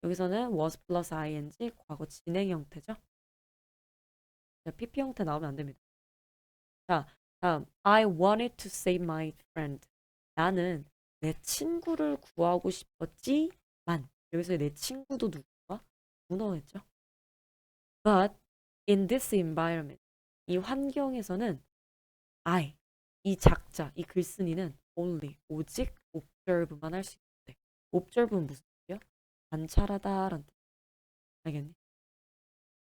여기서는 was plus ing 과거 진행 형태죠. PP 형태 나오면 안 됩니다. 자, 다음 I wanted to save my friend. 나는 내 친구를 구하고 싶었지만 여기서 내 친구도 누구야? 문어였죠. But in this environment 이 환경에서는 I 이 작자 이 글쓴이는 only 오직 observe만 할 수 있대. observe는 무슨 뜻이야? 관찰하다라는 뜻. 알겠니?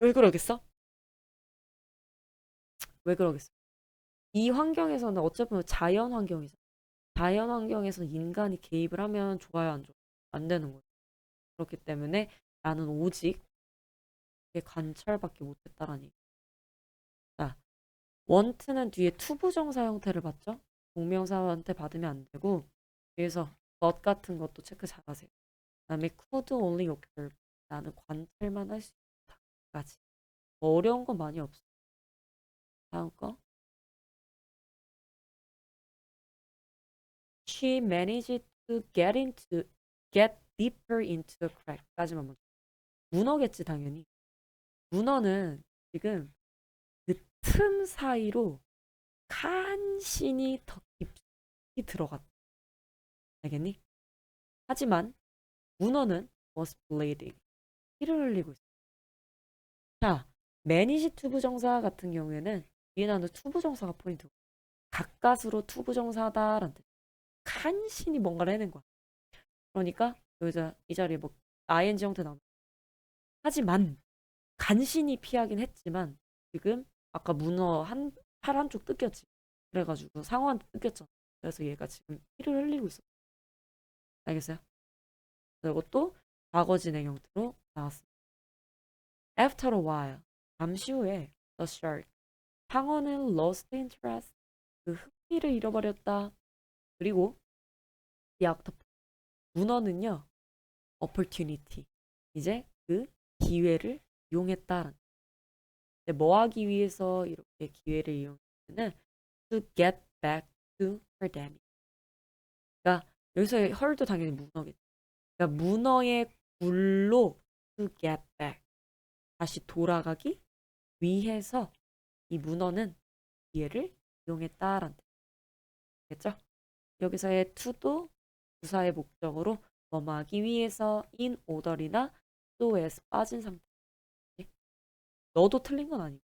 왜 그러겠어? 왜 그러겠어? 이 환경에서는 어차피 자연 환경이잖아. 자연 환경에서 인간이 개입을 하면 좋아요, 안 좋아? 안 되는 거죠. 그렇기 때문에 나는 오직 관찰밖에 못했다라니. 자, want는 뒤에 투부정사 형태를 받죠? 동명사한테 받으면 안 되고 그래서 but 같은 것도 체크 잘하세요. 그다음에 could only observe 나는 관찰만 할 수 있다까지. 어려운 건 많이 없어. 다음 거. She managed to get deeper into the crack까지만 먼저. 문어겠지 당연히. 문어는 지금 그 틈 사이로 간신히 더 깊이 들어갔다. 알겠니? 하지만 문어는 was bleeding. 피를 흘리고 있어. 자, 매니시 투부정사 같은 경우에는 뒤에 나오는 투부정사가 포인트고 가까스로 투부정사다라는 뜻. 간신히 뭔가를 해낸 거야. 그러니까 여기서 이 자리에 뭐 ing 형태 나옵니다. 하지만 간신히 피하긴 했지만 지금 아까 문어 팔 한쪽 뜯겼지. 그래가지고 상어한테 뜯겼잖아. 그래서 얘가 지금 피를 흘리고 있어. 알겠어요? 이것도 과거 진행 형태로 나왔습니다. After a while, 잠시 후에 the shark, 상어는 lost interest, 그 흥미를 잃어버렸다. 그리고 the octopus, 문어는요, opportunity, 이제 그 기회를 이용했다. 근데 뭐 하기 위해서 이렇게 기회를 이용했냐면 to get back to her daddy. 그러니까 여기서의 her도 당연히 문어겠죠. 그러니까 문어의 굴로 to get back. 다시 돌아가기 위해서 이 문어는 기회를 이용했다라는 뜻이겠죠? 여기서의 to도 부사의 목적으로 뭐뭐 하기 위해서 in order이나 so에서 빠진 상태. 너도 틀린 건 아니고.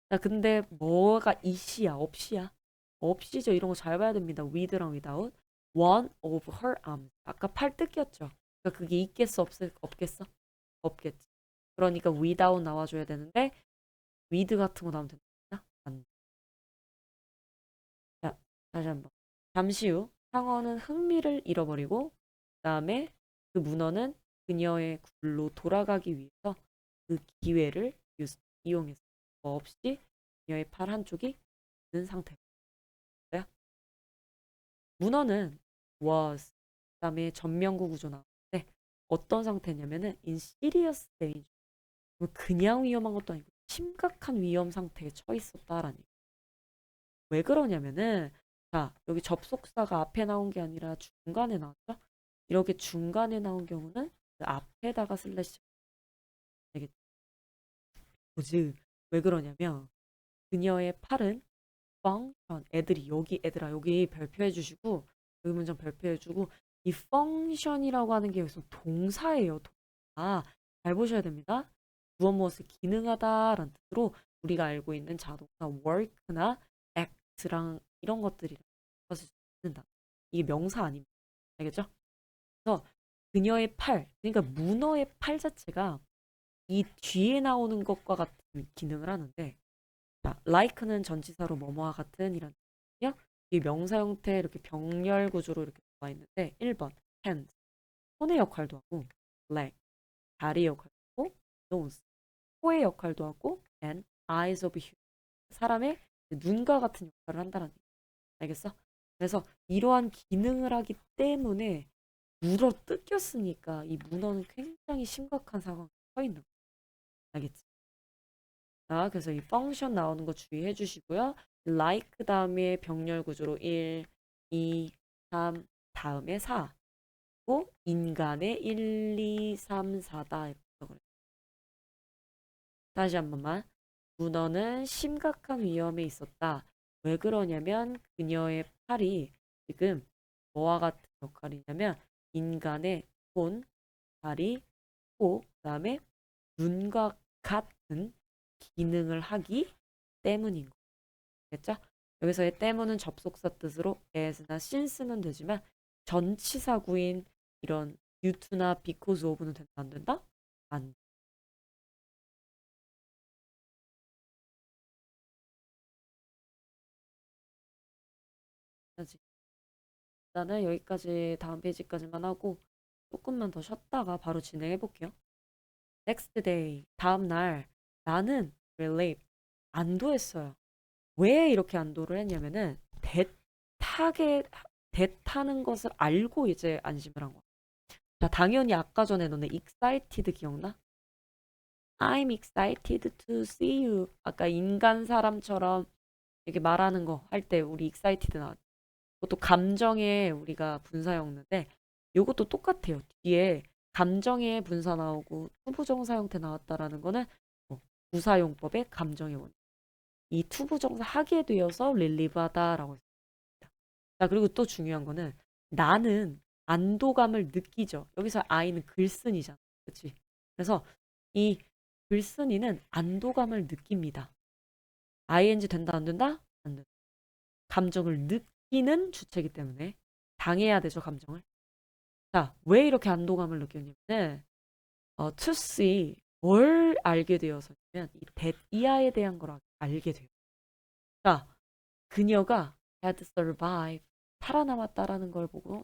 자, 근데 뭐가 is야, 없이야? 없이죠. 이런 거 잘 봐야 됩니다. with랑 without. one of her arms. 아까 팔 뜯겼죠. 그러니까 그게 있겠어, 없겠어? 없겠지. 그러니까 without 나와줘야 되는데 with 같은 거 나오면 된다? 안 돼. 자, 다시 한번. 잠시 후 상어는 흥미를 잃어버리고 그다음에 그 문어는 그녀의 굴로 돌아가기 위해서 그 기회를 이용해서 뭐 없이 그녀의 팔 한쪽이 있는 상태고요. 문어는 was 그다음에 전면구 구조 나오는데 어떤 상태냐면은 in serious danger. 그냥 위험한 것도 아니고 심각한 위험 상태에 처해 있었다라는 얘기. 왜 그러냐면은 자, 여기 접속사가 앞에 나온 게 아니라 중간에 나왔죠? 이렇게 중간에 나온 경우는 그 앞에다가 슬래시 되겠죠. 뭐지? 왜 그러냐면 그녀의 팔은 펑션 애들이 여기 애들아 여기 별표해 주시고 여기 문장 별표해 주고 이 펑션이라고 하는 게 여기서 동사예요. 동사. 잘 보셔야 됩니다. 무엇 무엇을 기능하다라는 뜻으로 우리가 알고 있는 자동사 work나 act랑 이런 것들이랑 것을 쓰는다. 이게 명사 아닙니다. 알겠죠? 그래서 그녀의 팔, 그러니까 문어의 팔 자체가 이 뒤에 나오는 것과 같은 기능을 하는데 자, like는 전치사로 뭐뭐와 같은 이란 뜻이요. 이 명사 형태 이렇게 병렬 구조로 이렇게 나와 있는데 1번 hand 손의 역할도 하고 leg 다리 역할도 하고 nose 코의 역할도 하고 and eyes of human 사람의 눈과 같은 역할을 한다는 얘기. 알겠어? 그래서 이러한 기능을 하기 때문에 물어 뜯겼으니까 이 문어는 굉장히 심각한 상황에 처해 있는 거야. 알겠지? 자, 그래서 이 펑션 나오는 거 주의해 주시고요. like 다음에 병렬 구조로 1, 2, 3 다음에 4. 고 인간의 1, 2, 3, 4다. 이렇게 그래요. 다시 한 번만. 문어는 심각한 위험에 있었다. 왜 그러냐면 그녀의 팔이 지금 뭐와 같은 역할이냐면 인간의 손, 다리, 코, 그다음에 눈과 같은 기능을 하기 때문인 거겠죠? 여기서의 때문은 접속사 뜻으로 as나 since는 되지만 전치사구인 이런 due to나 because of는 된다 안 된다? 안 되지. 일단은 여기까지 다음 페이지까지만 하고 조금만 더 쉬었다가 바로 진행해 볼게요. Next day 다음 날 나는 relief 안도했어요. 왜 이렇게 안도를 했냐면은 대타는 것을 알고 이제 안심을 한 거야. 자, 당연히 아까 전에 너네 excited 기억나? I'm excited to see you. 아까 인간 사람처럼 이렇게 말하는 거 할 때 우리 excited 나왔죠. 그것도 감정의 우리가 분사 였는데 이것도 똑같아요. 뒤에 감정의 분사 나오고 투부정사 형태 나왔다라는 거는 뭐 부사용법의 감정의 원. 이 투부정사 하게 되어서 릴리브하다라고 했습니다. 자, 그리고 또 중요한 거는 나는 안도감을 느끼죠. 여기서 I는 글쓴이잖아. 그치? 그래서 이 글쓴이는 안도감을 느낍니다. ing 된다 안 된다? 안 된다. 감정을 느끼는 주체이기 때문에 당해야 되죠, 감정을. 자, 왜 이렇게 안도감을 느꼈냐면 to see 뭘 알게 되어서냐면 이 이하에 대한 걸 알게 돼요. 자, 그녀가 had survived 살아남았다라는 걸 보고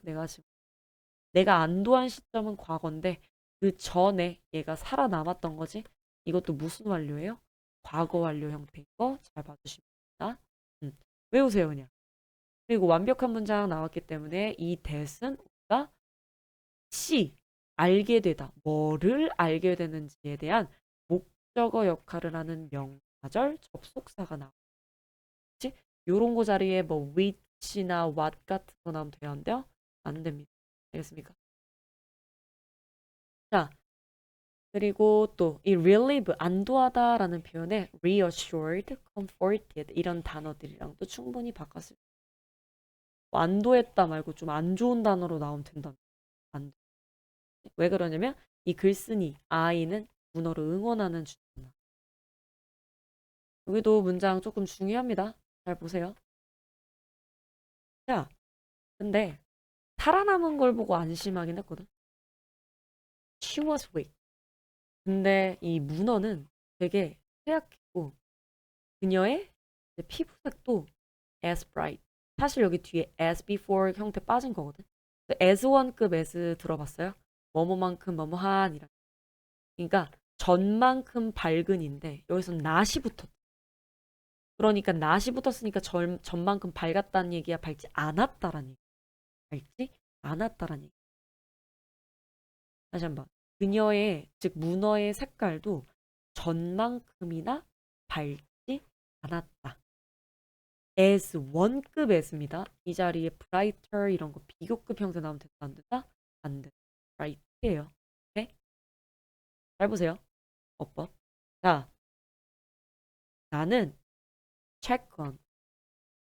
내가 안도한 시점은 과거인데 그 전에 얘가 살아남았던 거지. 이것도 무슨 완료예요? 과거 완료 형태인 거 잘 봐주시면 됩니다. 외우세요 그냥. 그리고 완벽한 문장 나왔기 때문에 이 that은 우리가 C 알게 되다 뭐를 알게 되는지에 대한 목적어 역할을 하는 명사 명사절 접속사가 나와. 그치? 요런 거 자리에 뭐 which나 what 같은 거 나오면 돼요? 안 돼요? 안 됩니다. 알겠습니까? 자, 그리고 또 이 relieve, 안도하다라는 표현에 reassured, comforted 이런 단어들이랑도 충분히 바꿨을 뭐 안도했다 말고 좀 안 좋은 단어로 나오면 된다. 안도. 왜 그러냐면 이 글쓴이 아이는 문어를 응원하는 주잖아. 여기도 문장 조금 중요합니다. 잘 보세요. 자, 근데 살아남은 걸 보고 안심하긴 했거든. She was weak. 근데 이 문어는 되게 쇠약했고 그녀의 피부색도 as bright. 사실 여기 뒤에 as before 형태 빠진 거거든. as one급 as 들어봤어요? 뭐뭐만큼 뭐뭐한이라. 그러니까 전만큼 밝은인데 여기서 not이 붙었. 그러니까 not이 붙었으니까 전만큼 밝았다는 얘기야, 밝지 않았다라는 얘기. 밝지 않았다라는 얘기. 다시 한번. 그녀의 즉 문어의 색깔도 전만큼이나 밝지 않았다. as 원급 as입니다. 이 자리에 brighter 이런 거 비교급 형태 나오면 된다 안 된다? 안 돼. bright예요. 오케이? 잘 보세요. 어법. 자, 나는 check on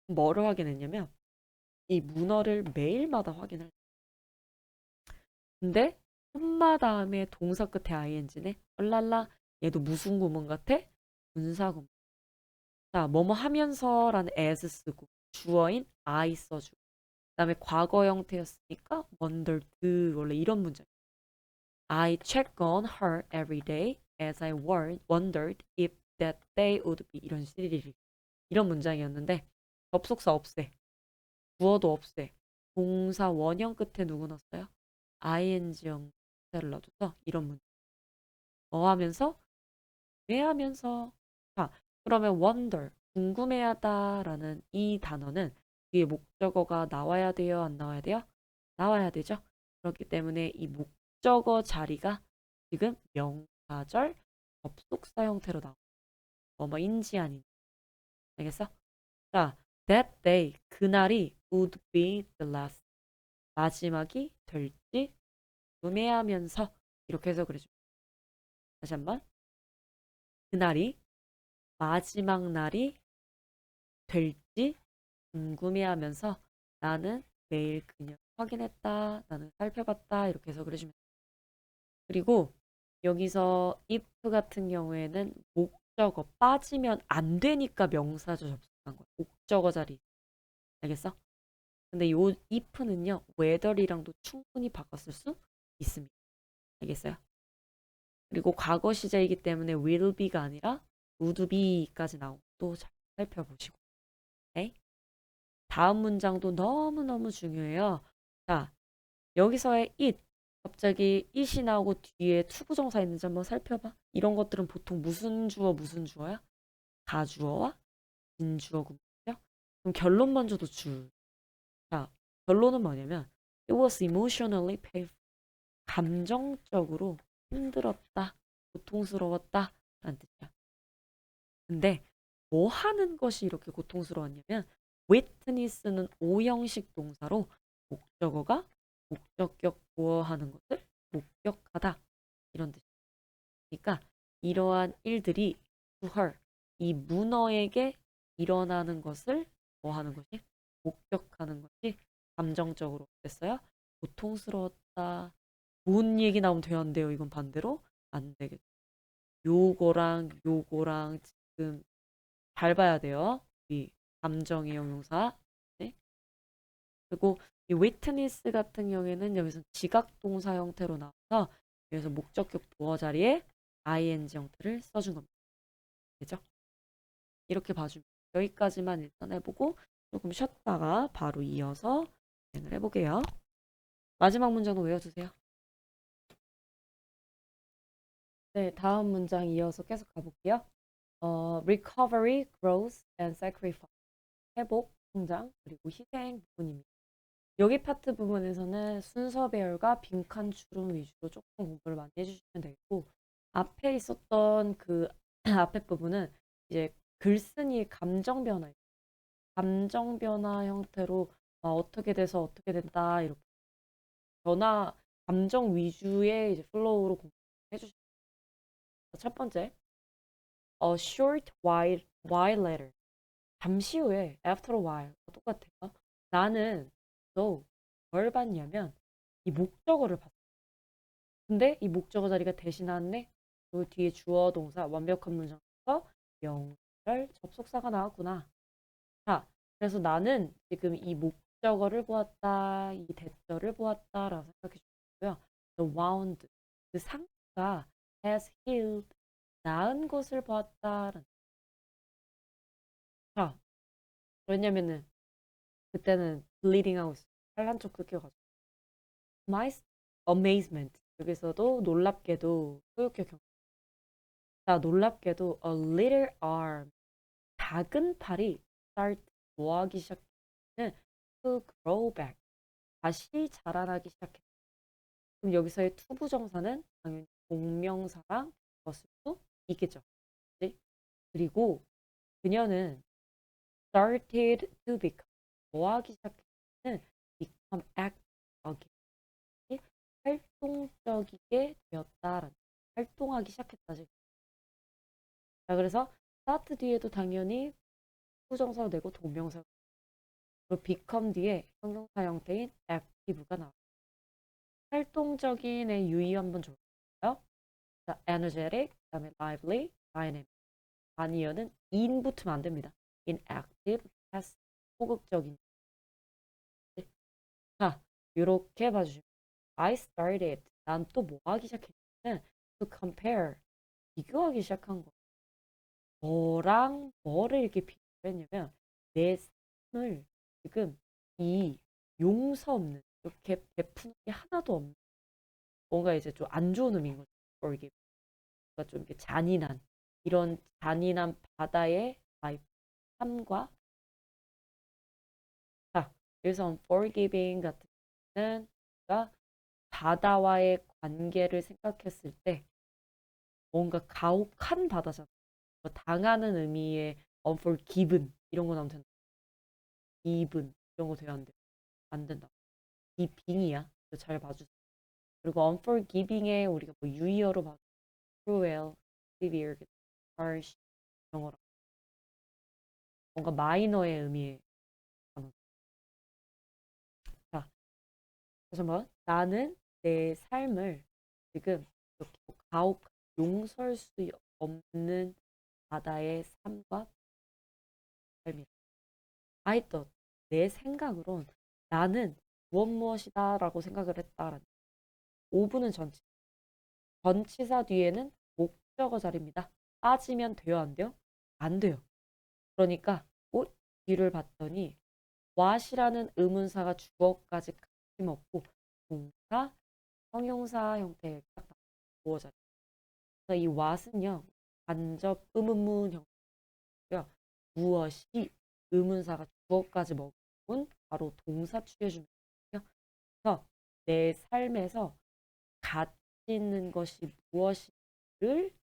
뭐를 확인했냐면 이 문어를 매일마다 확인할. 근데 콤마 다음에 동사 끝에 ing네. 얼랄라. 얘도 무슨 구문 같아? 분사 구문. 자, 뭐뭐 하면서라는 as 쓰고 주어인 I 써주고 그다음에 과거 형태였으니까 wondered 원래 이런 문장. I check on her every day as I wondered if that day would be 이런 시리리 이런 문장이었는데 접속사 없애 주어도 없애 동사 원형 끝에 누구 넣었어요? ing 형태를 넣어줘서 이런 문장. 뭐 하면서? 왜 하면서? 자, 그러면 wonder 궁금해하다라는 이 단어는 뒤에 목적어가 나와야 돼요? 안 나와야 돼요? 나와야 되죠. 그렇기 때문에 이 목적어 자리가 지금 명사절 접속사 형태로 나와. 뭐뭐인지 아닌지. 알겠어? 자, that day 그날이 would be the last 마지막이 될지 궁금해하면서 이렇게 해서 그려줍니다. 다시 한번 그날이 마지막 날이 될지 궁금해하면서 나는 매일 그녀를 확인했다. 나는 살펴봤다. 이렇게 해서 그려주면 돼요. 그리고 여기서 if 같은 경우에는 목적어 빠지면 안 되니까 명사절 접속한 거야. 목적어 자리. 알겠어? 근데 요 if는요. whether이랑도 충분히 바꿨을 수 있습니다. 알겠어요? 그리고 과거 시제이기 때문에 will be가 아니라 would be까지 나오고 또 잘 살펴보시고. 네? 다음 문장도 너무너무 중요해요. 자, 여기서의 it. 갑자기 it이 나오고 뒤에 투부정사 있는지 한번 살펴봐. 이런 것들은 보통 무슨 주어, 무슨 주어야? 가주어와 진주어 구문이죠. 그럼 결론 먼저도 줄. 자, 결론은 뭐냐면 it was emotionally painful. 감정적으로 힘들었다. 고통스러웠다. 라는 뜻이야. 근데 뭐 하는 것이 이렇게 고통스러웠냐면 witness는 오형식 동사로 목적어가 목적격 보어하는 것을 목격하다 이런 뜻이에요. 그러니까 이러한 일들이 to her 이 문어에게 일어나는 것을 뭐 하는 것이 목격하는 것이 감정적으로 어땠어요? 고통스러웠다. 좋은 얘기 나오면 돼요, 안 돼요? 이건 반대로 안 되겠죠. 요거랑 지금 잘 봐야 돼요. 이 감정의 형용사. 네? 그리고 이 witness 같은 경우에는 여기서 지각 동사 형태로 나와서 여기서 목적격 보어 자리에 ing 형태를 써준 겁니다. 되죠? 이렇게 봐주면 여기까지만 일단 해보고 조금 쉬었다가 바로 이어서 진행을 해볼게요. 마지막 문장도 외워주세요. 네, 다음 문장 이어서 계속 가볼게요. recovery, growth, and sacrifice. 회복, 성장, 그리고 희생 부분입니다. 여기 파트 부분에서는 순서 배열과 빈칸 추론 위주로 조금 공부를 많이 해주시면 되겠고 앞에 있었던 그 앞에 부분은 이제 글쓴이의 감정 변화, 감정 변화 형태로 어떻게 돼서 어떻게 된다 이렇게 변화 감정 위주의 이제 플로우로 공부해 주시면 첫 번째, a short while later. 잠시 후에 after a while 똑같아요. 나는 또 뭘 봤냐면 이 목적어를 봤어. 근데 이 목적어 자리가 대신하네. 그 뒤에 주어 동사 완벽한 문장에서 명사절 접속사가 나왔구나. 자, 그래서 나는 지금 이 목적어를 보았다, 이 대절을 보았다라고 생각해 주시고요. The wound, 그 상처가 has healed, 나은 것을 보았다라는. 자, 왜냐면은 그때는 bleeding 하고 있어. 빨간 쪽 끊겨가지고. My amazement. 여기서도 놀랍게도 소유격 경. 자, 놀랍게도 a little arm. 작은 팔이 start 뭐하기 시작했는 to grow back. 다시 자라나기 시작했. 그럼 여기서의 to 부정사는 당연히 동명사랑 것을 수 있겠죠. 네? 그리고 그녀는 started to become 뭐하기 시작했는 become active 활동적이게 되었다라는 활동하기 시작했다 지금. 자 그래서 start 뒤에도 당연히 부정사가 되고 동명사 그리고 become 뒤에 형용사 형태인 active가 나와요. 활동적인의 유의 한번 줘볼까요? 자, energetic, 그다음에 lively, dynamic. 아니요는 in 붙으면 안 됩니다. inactive, passive, 소극적인. 자, 이렇게 봐주시면 I started. 난 또 뭐 하기 시작했냐면 to compare. 비교하기 시작한 거. 뭐랑 뭐를 이렇게 비교했냐면 내 삶을 지금 이 용서 없는 이렇게 베푸는 게 하나도 없는 뭔가 이제 좀 안 좋은 의미인 거죠. forgive. 그러니까 좀 이렇게 잔인한 이런 잔인한 바다의 라이프 삶과 자 그래서 unforgiving 같은 경우는 우리가 바다와의 관계를 생각했을 때 뭔가 가혹한 바다잖아. 뭐 당하는 의미의 unforgiven 이런 거 나오면 된다. given 이런 거 돼야 안 돼. 안 된다. giving이야. 잘 봐주세요. 그리고 unforgiving에 우리가 뭐 유의어로 봐. cruel, severe, harsh 이런 거랑 뭔가 마이너의 의미의 단어. 자, 그래서 뭐 나는 내 삶을 지금 이렇게 가혹 용서할 수 없는 바다의 삶과 삶이라. I thought 내 생각으론 나는 무엇이다라고 생각을 했다라는. 5분은 전치. 전치사 뒤에는 목적어 자리입니다. 빠지면 돼요, 안 돼요? 안 돼요. 그러니까 뒤를 봤더니 what이라는 의문사가 주어까지 같이 먹고 동사, 형용사 형태의 딱 주어 자리. 그래서 이 what은요 간접 의문문 형태고요. 무엇이 의문사가 주어까지 먹은 바로 동사 취해주는 거예요. 그래서 내 삶에서 가치 있는 것이 무엇인지를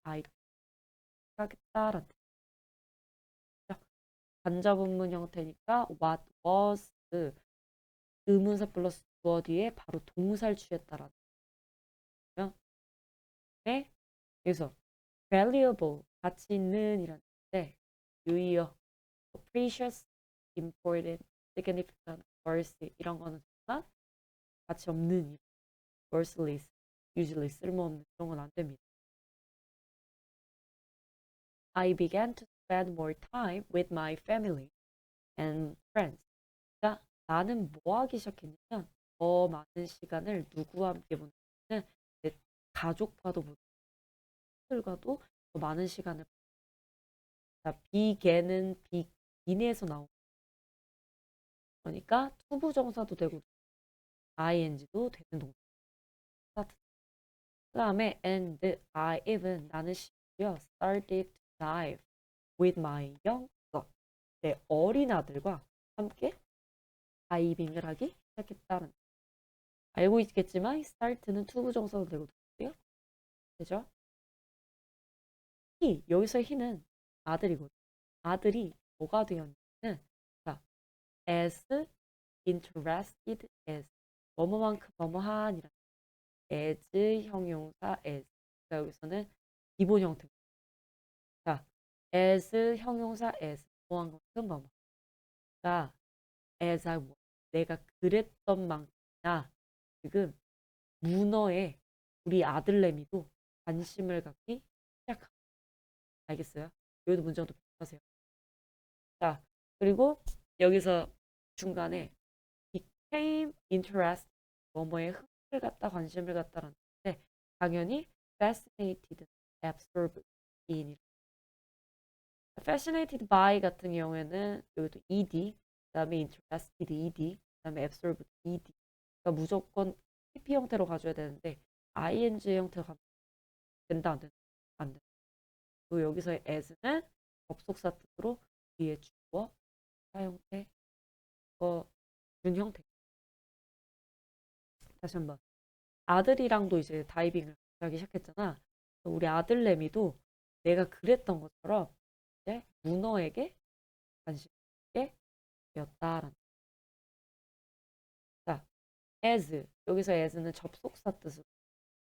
생각했다라는 뜻이죠. 간접 의문 형태니까 what was 의문사 플러스 주어 뒤에 바로 동사를 취했다라는 거예요. 네? 그래서 valuable 가치 있는 이란 뜻인데 유의어 precious, important, significant, worthy 이런 거는 정말 가치 없는 worthless, usually 쓸모없는 이런 건 안 됩니다. I began to spend more time with my family and friends. 자, 나는 뭐 하기 시작했냐면 더 많은 시간을 누구와 함께 보내는 내 가족과도 친구들과도 더 많은 시간을 자, began은 begin에서 나온 그러니까 투부정사도 되고 ing도 되는 동사. 스타트. 그 다음에 and I even 나는 심지어 started to dive with my young son. 내 어린 아들과 함께 다이빙을 하기 시작했다는. 알고 있겠지만 start는 투부정사도 되고 되고요. 되죠? 여기서 he는 아들이거든. 아들이 뭐가 되었냐면 자, as interested as 뭐뭐만큼 뭐뭐한이라 as 형용사 as 그러니까 여기서는 기본 형태 자 as 형용사 as 뭐한 만큼 뭐뭐 자 as I was 내가 그랬던 만큼이나 지금 문어에 우리 아들내미도 관심을 갖기 시작합니다. 알겠어요? 여기도 문장도 비슷하세요. 자, 그리고 여기서 중간에 became interested 뭐뭐에 흥미를 갖다 관심을 갖다라는 건데 당연히 fascinated, absorbed in fascinated by 같은 경우에는 여기도 ed 그다음에 interested ed 그다음에 absorbed ed 그러니까 무조건 PP 형태로 가져야 되는데 ing 형태로 가면 된다 안 된다 안 된다. 그리고 여기서의 as는 접속사 뜻으로 뒤에 주어 사 형태 준 형태. 다시 한번 아들이랑도 이제 다이빙을 하기 시작했잖아. 우리 아들내미도 내가 그랬던 것처럼 이제 문어에게 관심 있게 되었다라는. 자, as 여기서 as는 접속사 뜻으로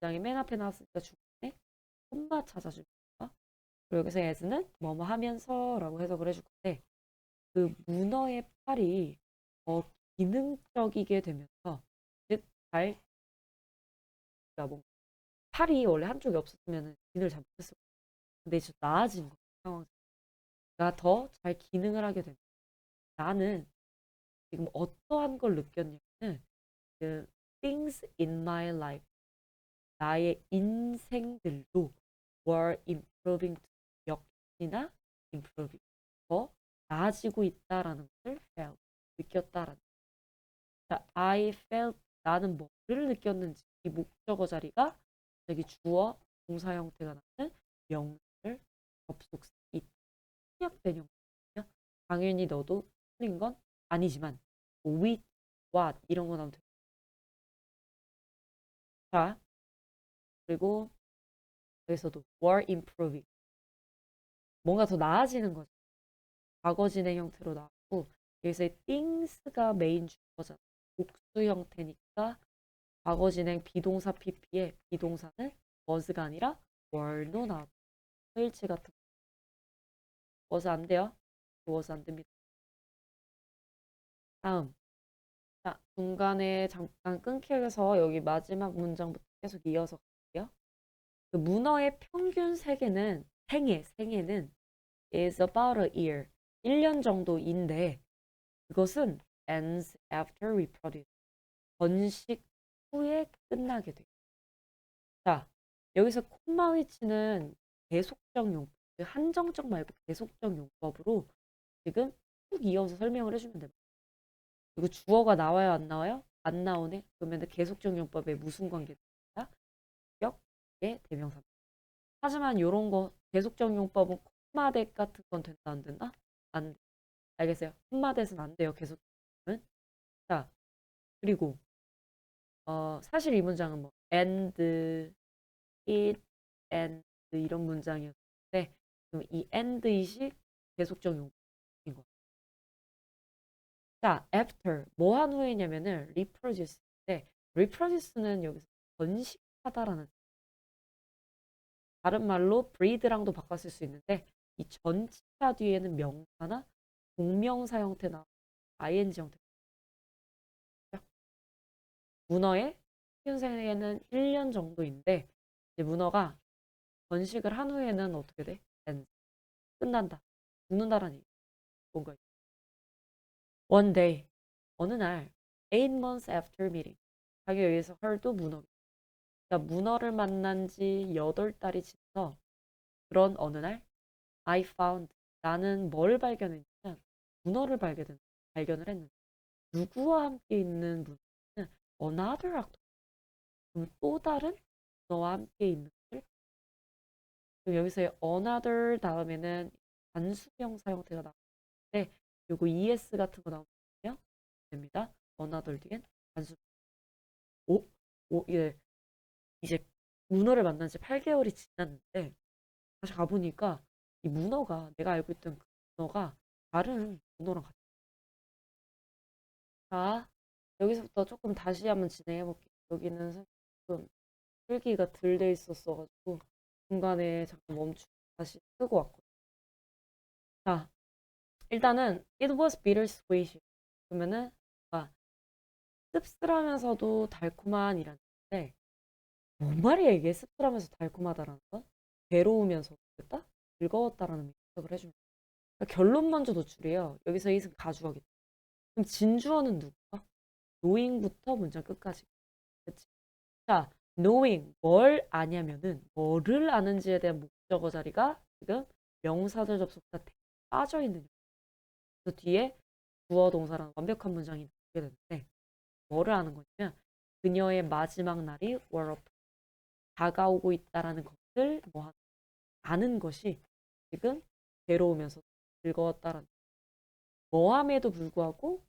문장이 맨 앞에 나왔으니까 중간에 콤마 찾아줍니다. 그리고 여기서 as는 뭐뭐 하면서라고 해석을 해줄 건데 그 문어의 팔이 기능적이게 되면서 즉잘 그러니까 뭐 팔이 원래 한쪽이 없었으면 기능을 잘 못했을 거야. 근데 이제 나아진 거 상황가 더 잘 기능을 하게 됩니다. 나는 지금 어떠한 걸 느꼈냐면 그 things in my life 나의 인생들도 were improving 역시나 improving 더 나아지고 있다라는 것을 felt 느꼈다라는 자, I felt 나는 뭐를 느꼈는지 이 목적어 자리가 여기 주어 동사 형태가 나는 명사를 접속사 이 통역된 형태거든요. 당연히 너도 틀린 건 아니지만 with, what 이런 거 나오면 돼. 자, 그리고 여기서도 were improving 뭔가 더 나아지는 거죠. 과거 진행 형태로 나왔고 여기서의 things가 메인 주어잖아. 복수 형태니까 과거 진행 비동사 PP에 비동사는 was가 아니라 were로 나왔고 일치 같은 거 was 안 돼요. was 안 됩니다. 다음 자 중간에 잠깐 끊겨서 여기 마지막 문장부터 계속 이어서 갈게요. 그 문어의 평균 생애는 is about a year 1년 정도인데 그것은 ends after reproduction 번식 후에 끝나게 돼요. 자, 여기서 콤마 위치는 계속적 용법, 한정적 말고 계속적 용법으로 지금 쭉 이어서 설명을 해주면 됩니다. 그리고 주어가 나와요, 안 나와요? 안 나오네? 그러면 계속적 용법에 무슨 관계가 역의 대명사입니다. 하지만 이런 거 계속적 용법은 콤마대 같은 건 된다, 안 된다? 안 돼. 알겠어요? 콤마대는 안 돼요, 계속. 자, 그리고 사실 이 문장은 뭐 and, it, and 이런 문장이었는데 이 and it이 계속적 용법인 거. 자, after 뭐 한 후에냐면은 reproduce인데 reproduce는 여기서 번식하다라는 다른 말로 breed랑도 바꿨을 수 있는데 이 전치사 뒤에는 명사나 동명사 형태나 ing 형태. 문어의 피운생에는 1년 정도인데 이제 문어가 번식을 한 후에는 어떻게 돼? ends. 끝난다. 죽는다라는 얘기. 뭔가 one day 어느 날 8 months after meeting 자기 여기서 헐도 문어 그러니까 문어를 만난 지 8달이 지나서 그런 어느 날 I found 나는 뭘 발견했냐면 문어를 발견을 했는데 누구와 함께 있는 문어는 another octopus 또 다른 문어와 함께 있는 것을 그럼 여기서의 another 다음에는 단수명사 형태가 나오는데 요거 es 같은 거 나오면 됩니다. another 뒤엔 단수 오? 이제 문어를 만난 지 8개월이 지났는데 다시 가보니까 이 문어가 내가 알고 있던 그 문어가 다른 문어랑 같이. 자, 여기서부터 조금 다시 한번 진행해 볼게요. 여기는 사실 조금 필기가 덜 돼 있었어가지고 중간에 잠깐 멈추고 다시 쓰고 왔거든요. 자, 일단은 it was bittersweet. 그러면은 아, 씁쓸하면서도 달콤한이라는 건데 뭔 말이야 이게 씁쓸하면서 달콤하다라는 건? 괴로우면서 됐다? 즐거웠다라는 해석을 해주면 그러니까 결론 먼저 노출이에요. 여기서 이은 가주어겠다. 그럼 진주어는 누구야? knowing부터 문장 끝까지. 그치? 자, knowing 뭘 아냐면은 뭐를 아는지에 대한 목적어 자리가 지금 명사절 접속사 빠져 있는. 그 뒤에 주어 동사랑 완벽한 문장이 나오게 되는데 뭐를 아는 거냐면 그녀의 마지막 날이 were 다가오고 있다라는 것을 아는 것이 지금 괴로우면서 즐거웠다라는 뭐함에도 불구하고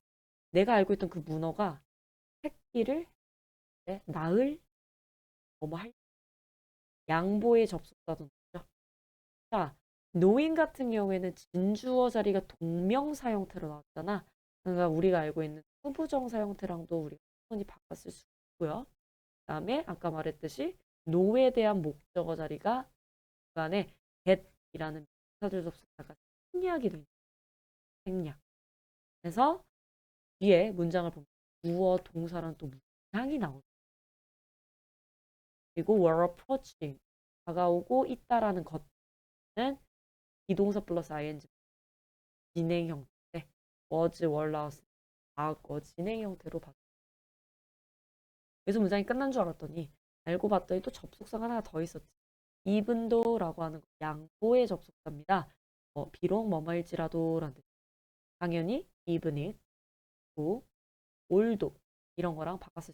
내가 알고 있던 그 문어가 새끼를 낳을 할 양보의 접속사도 나오죠. 자, knowing 같은 경우에는 진주어 자리가 동명사 형태로 나왔잖아. 그러니까 우리가 알고 있는 후부정사 형태랑도 우리가 충분히 바꿨을 수 있고요. 그다음에 아까 말했듯이 know에 대한 목적어 자리가 중간에 get이라는 명사절 접속사가 생략이 되는 생략. 그래서 뒤에 문장을 보면 주어 동사랑 또 문장이 나오죠. 그리고 were approaching 다가오고 있다라는 것은 비동사 플러스 ing 진행 형태 was were 나왔을 때 과거 진행 형태로 바뀌어요. 그래서 문장이 끝난 줄 알았더니 알고 봤더니 또 접속사가 하나 더 있었지. even though라고 하는 거 양보의 접속사입니다. 비록 뭐뭐일지라도라는 뜻. 당연히 even it, 또 올도 이런 거랑 바꿨을 수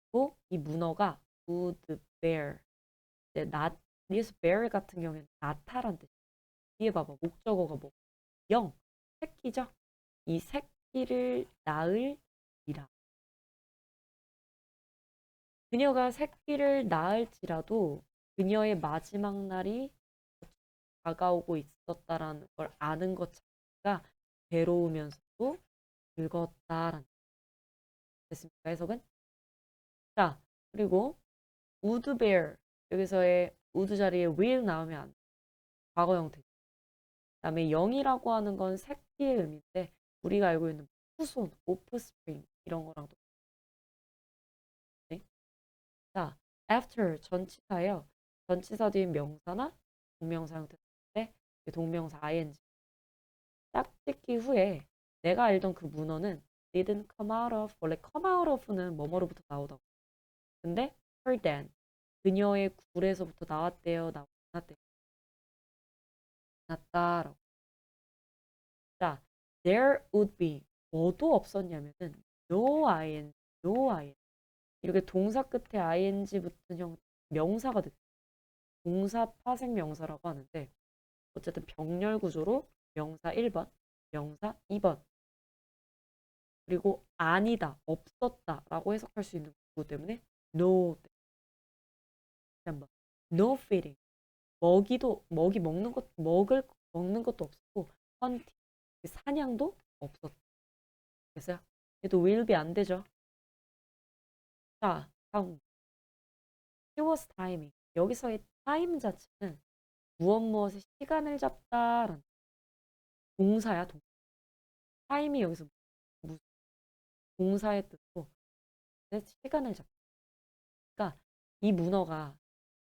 있고 이 문어가 would bear 이제 여기서 bear 같은 경우에는 나타란 뜻. 뒤에 봐봐 목적어가 뭐 영 새끼죠. 이 새끼를 낳을 이라. 그녀가 새끼를 낳을지라도 그녀의 마지막 날이 다가오고 있었다라는 걸 아는 것 자체가 괴로우면서도 즐겁다라는 됐습니까? 해석은? 자, 그리고 would bear 여기서의 would 자리에 will 나오면 안 돼. 과거 형태. 그다음에 영이라고 하는 건 새끼의 의미인데 우리가 알고 있는 후손, 오프스프링 이런 거랑도 네? 자, after 전치사예요. 전치사 뒤엔 명사나 동명사 형태인데 동명사 ing 짝짓기 후에 내가 알던 그 문어는 didn't come out of 원래 come out of는 뭐뭐로부터 나오다고 근데 her then 그녀의 굴에서부터 나왔대요 나왔대 났다라고 자 there would be 뭐도 없었냐면은 no ing no ing 이렇게 동사 끝에 ing 붙은 형 명사가 됐 동사 파생 명사라고 하는데 어쨌든 병렬 구조로 명사 1번 명사 2번 그리고 아니다, 없었다라고 해석할 수 있는 구조 때문에 no. 한번 no feeding. 먹이 먹는 것도 없었고 hunting 사냥도 없었다. 됐어요? 얘도 will be 안 되죠. 자, 다음 she was timing. 여기서의 time 자체는 무엇 무엇의 시간을 잡다라는 동사야. time이 여기서 무슨 동사의 뜻으로 시간을 잡다. 그러니까 이 문어가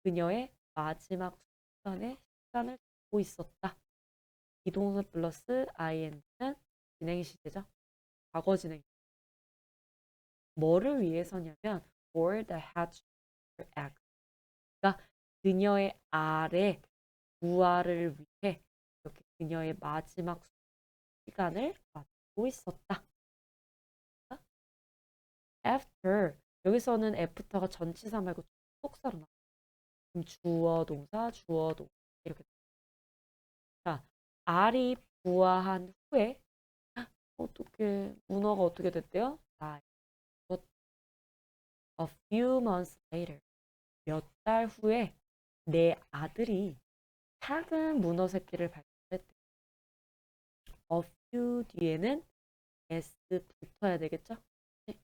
그녀의 마지막 순간에 시간을 잡고 있었다. 비동사 플러스 ing는 진행 시제죠. 과거 진행. 뭐를 위해서냐면 for the hatcher egg. 그러니까 그녀의 알의 부화를 위해 이렇게 그녀의 마지막 시간을 맞고 있었다. after 여기서는 after가 전치사 말고 속사로 나와. 그럼 주어 동사 이렇게. 자, 알이 부화한 후에 어떻게 문어가 어떻게 됐대요? A few months later 몇 달 후에 내 아들이 작은 문어 새끼를 발견했대. a few 뒤에는 s 붙어야 되겠죠? 네.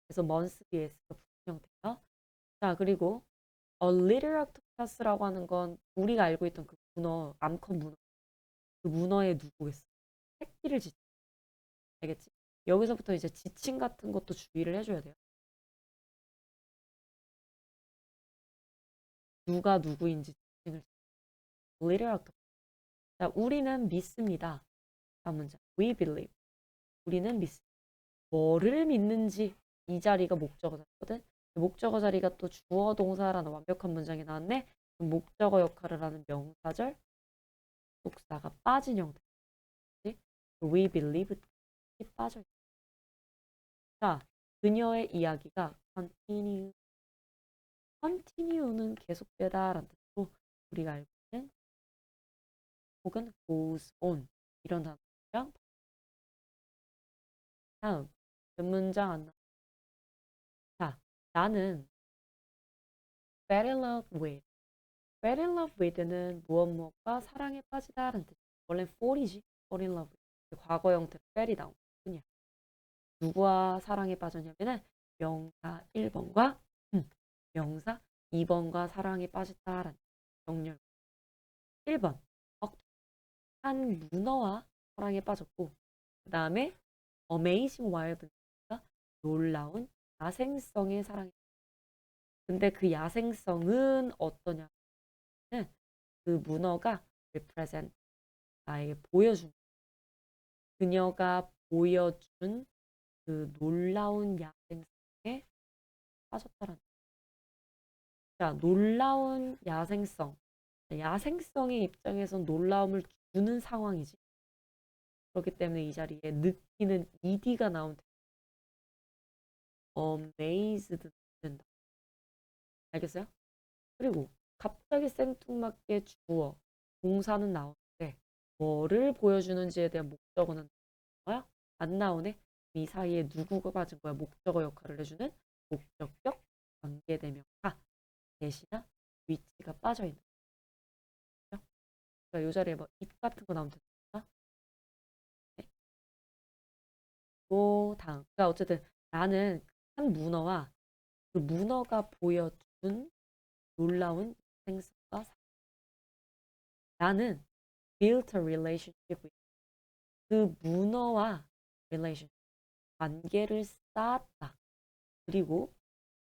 그래서 months 뒤에 s가 붙은 형태예요. 자, 그리고 a little octopus라고 하는 건 우리가 알고 있던 그 문어, 암컷 문어. 그 문어의 누구겠어? 새끼를 지칭. 알겠지? 여기서부터 이제 지칭 같은 것도 주의를 해줘야 돼요. 누가 누구인지 지칭을. little octopus. 자, 우리는 믿습니다. 다음 문장. We believe. 우리는 믿습니다. 뭐를 믿는지 이 자리가 목적어 자리거든. 목적어 자리가 또 주어 동사라는 완벽한 문장이 나왔네. 목적어 역할을 하는 명사절 독사가 빠진 형태. We believe 빠져. 자, 그녀의 이야기가 continue는 계속되다라는 뜻으로 우리가 알고 있는 혹은 goes on 이런 단어랑 다음 몇 문장 안 나. 자, 나는 fell in love with. fell in love with는 무엇무엇과 사랑에 빠지다라는 뜻. 원래 fall이지. fall in love with. 과거 형태로 fell이 나온 뿐이야. 누구와 사랑에 빠졌냐면은 명사 1번과 명사 2번과 사랑에 빠졌다라는 정렬. 1번 한 문어와 사랑에 빠졌고 그 다음에 Amazing Wild니까 놀라운 야생성의 사랑에. 근데 그 야생성은 어떠냐면 그 문어가 represent 나에게 보여준 그녀가 보여준 그 놀라운 야생성에 빠졌다라는. 자, 놀라운 야생성. 야생성의 입장에선 놀라움을 주는 상황이지. 그렇기 때문에 이 자리에 느끼는 ed가 나온 amazed 된다. 알겠어요? 그리고 갑자기 생뚱맞게 주어, 동사는 나오는데 뭐를 보여주는지에 대한 목적어는 뭐야? 안 나오네. 이 사이에 누구가 빠진 거야? 목적어 역할을 해주는 목적격 관계대명사 대시나 위치가 빠져 있는 거죠. 그러니까 이 자리에 뭐 it 같은 거 나오면 된다. 네. 또 다음. 그러니까 어쨌든 나는 한 문어와 그 문어가 보여준 놀라운 생성과 나는 built a relationship with 그 문어와 relationship 관계를 쌓았다. 그리고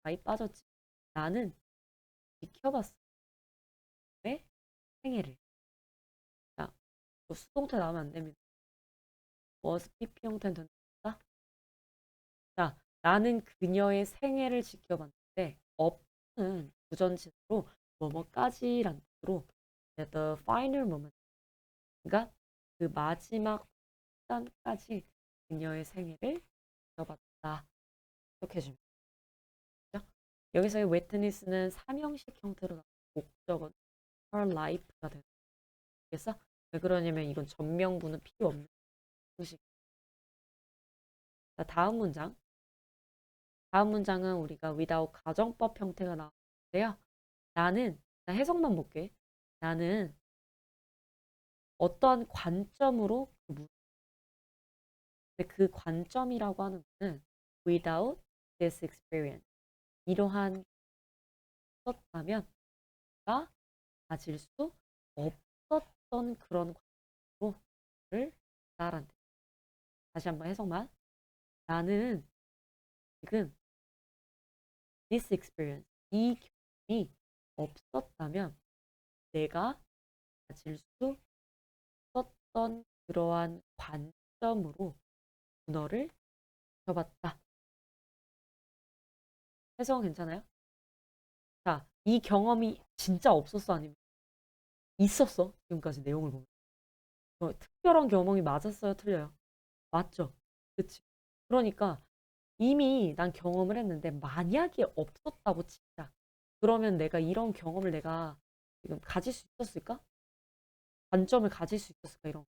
많이 빠졌지. 나는 지켜봤어. 왜? 생애를. 자, 또 수동태 나오면 안 됩니다. was PP 형태는 된다. 자, 나는 그녀의 생애를 지켜봤는데 up는 부전치로 뭐뭐까지란 뜻으로 the final moment 그러니까 그 마지막 순간까지 그녀의 생애를 지켜봤다. 이렇게 해줍니다. 그죠? 여기서의 witness는 삼형식 형태로 나온 목적은 her life가 되는 거겠어? 왜 그러냐면 이건 전명부는 필요 없는 수식. 자, 다음 문장. 다음 문장은 우리가 without 가정법 형태가 나오는데요. 나는 나 해석만 볼게. 나는 어떠한 관점으로 근데 그 관점이라고 하는 거는 without this experience 이러한 없었다면 나 가질 수 없었던 그런 관점으로를 나란 뜻. 다시 한번 해석만. 나는 지금 this experience 이 경험이 없었다면 내가 가질 수 없었던 그러한 관점으로 문어를 펴봤다. 해석은 괜찮아요? 자, 이 경험이 진짜 없었어? 아니면 있었어? 지금까지 내용을 보면. 특별한 경험이 맞았어요? 틀려요? 맞죠? 그치? 그러니까 이미 난 경험을 했는데 만약에 없었다고 치자. 그러면 내가 이런 경험을 내가 지금 가질 수 있었을까? 관점을 가질 수 있었을까? 이런 거.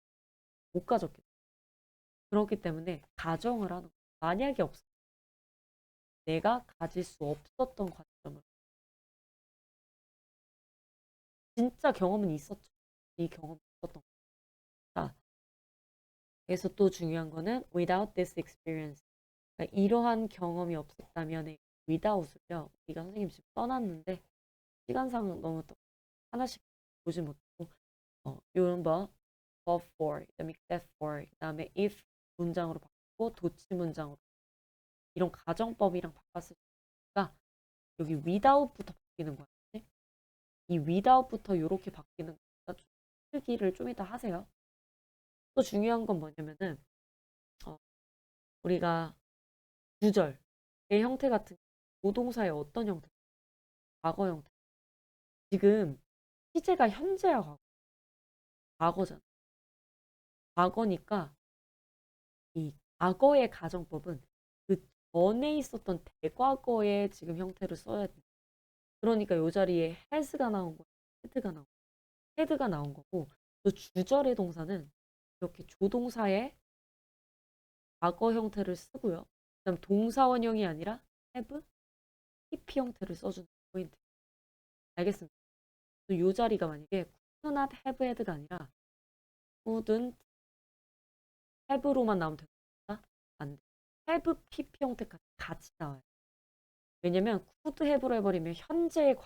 못 가졌겠지. 그렇기 때문에 가정을 하는 거야. 만약에 없어. 내가 가질 수 없었던 관점을. 진짜 경험은 있었죠. 이 경험이 있었던 거. 자, 그래서 또 중요한 거는 without this experience. 그러니까 이러한 경험이 없었다면 without을요. 우리가 선생님 지금 써놨는데 시간상 너무 또 하나씩 보지 못하고 요런 거 but for, 그다음에 except for, 그다음에 if 문장으로 바꾸고 도치 문장으로 이런 가정법이랑 바꿨을 때가 여기 without부터 바뀌는 거야. 그치? 이 without부터 이렇게 바뀌는 거니까 필기를 좀 이따 하세요. 또 중요한 건 뭐냐면은 어, 우리가 구절의 형태 같은 조동사의 어떤 형태? 과거 형태. 지금 시제가 현재야 과거잖아. 과거니까 이 과거의 가정법은 그 전에 있었던 대과거의 지금 형태를 써야 돼. 그러니까 이 자리에 has가 나온 거야. 헤드가 나온 거고 또 주절의 동사는 이렇게 조동사의 과거 형태를 쓰고요. 그다음 동사 원형이 아니라 have, PP 형태를 써주는 포인트. 알겠습니다. 또 이 자리가 만약에 could not have had가 아니라 couldn't have로만 나오면 됩니다. 안 돼. have, PP 형태까지 같이 나와요. 왜냐면 could have로 해버리면 현재의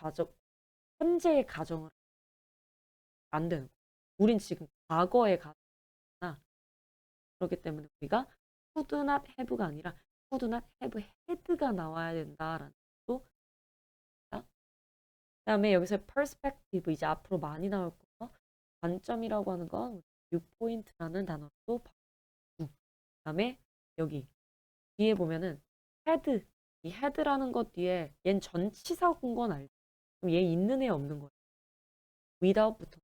가정을 안 되는 거예요. 우린 지금 과거의 가정이나 그렇기 때문에 우리가 could not have가 아니라 could not have had가 나와야 된다라는 것도 있다. 그다음에 여기서 perspective 이제 앞으로 많이 나올 거고 관점이라고 하는 건 viewpoint라는 단어로 바꾸고 그다음에 여기 뒤에 보면은 헤드 이 헤드라는 것 뒤에 얜 전치사인 건 알죠? 그럼 얘 있는 애 없는 거야. without부터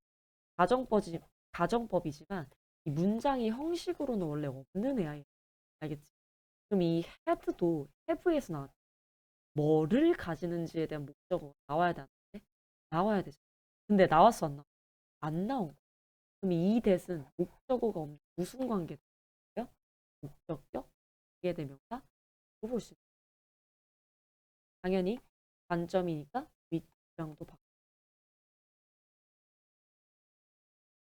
가정법이지만 이 문장이 형식으로는 원래 없는 애야. 알겠지? 그럼 이 have도 have에서 나왔 뭐를 가지는지에 대한 목적어가 나와야 되는데 나와야 되죠. 근데 나왔어 안 나와? 안 나온 거. 그럼 이 that은 목적어가 없는 무슨 관계예요? 목적격, 관계대명사, 볼수 있어요. 당연히 관점이니까 윗장도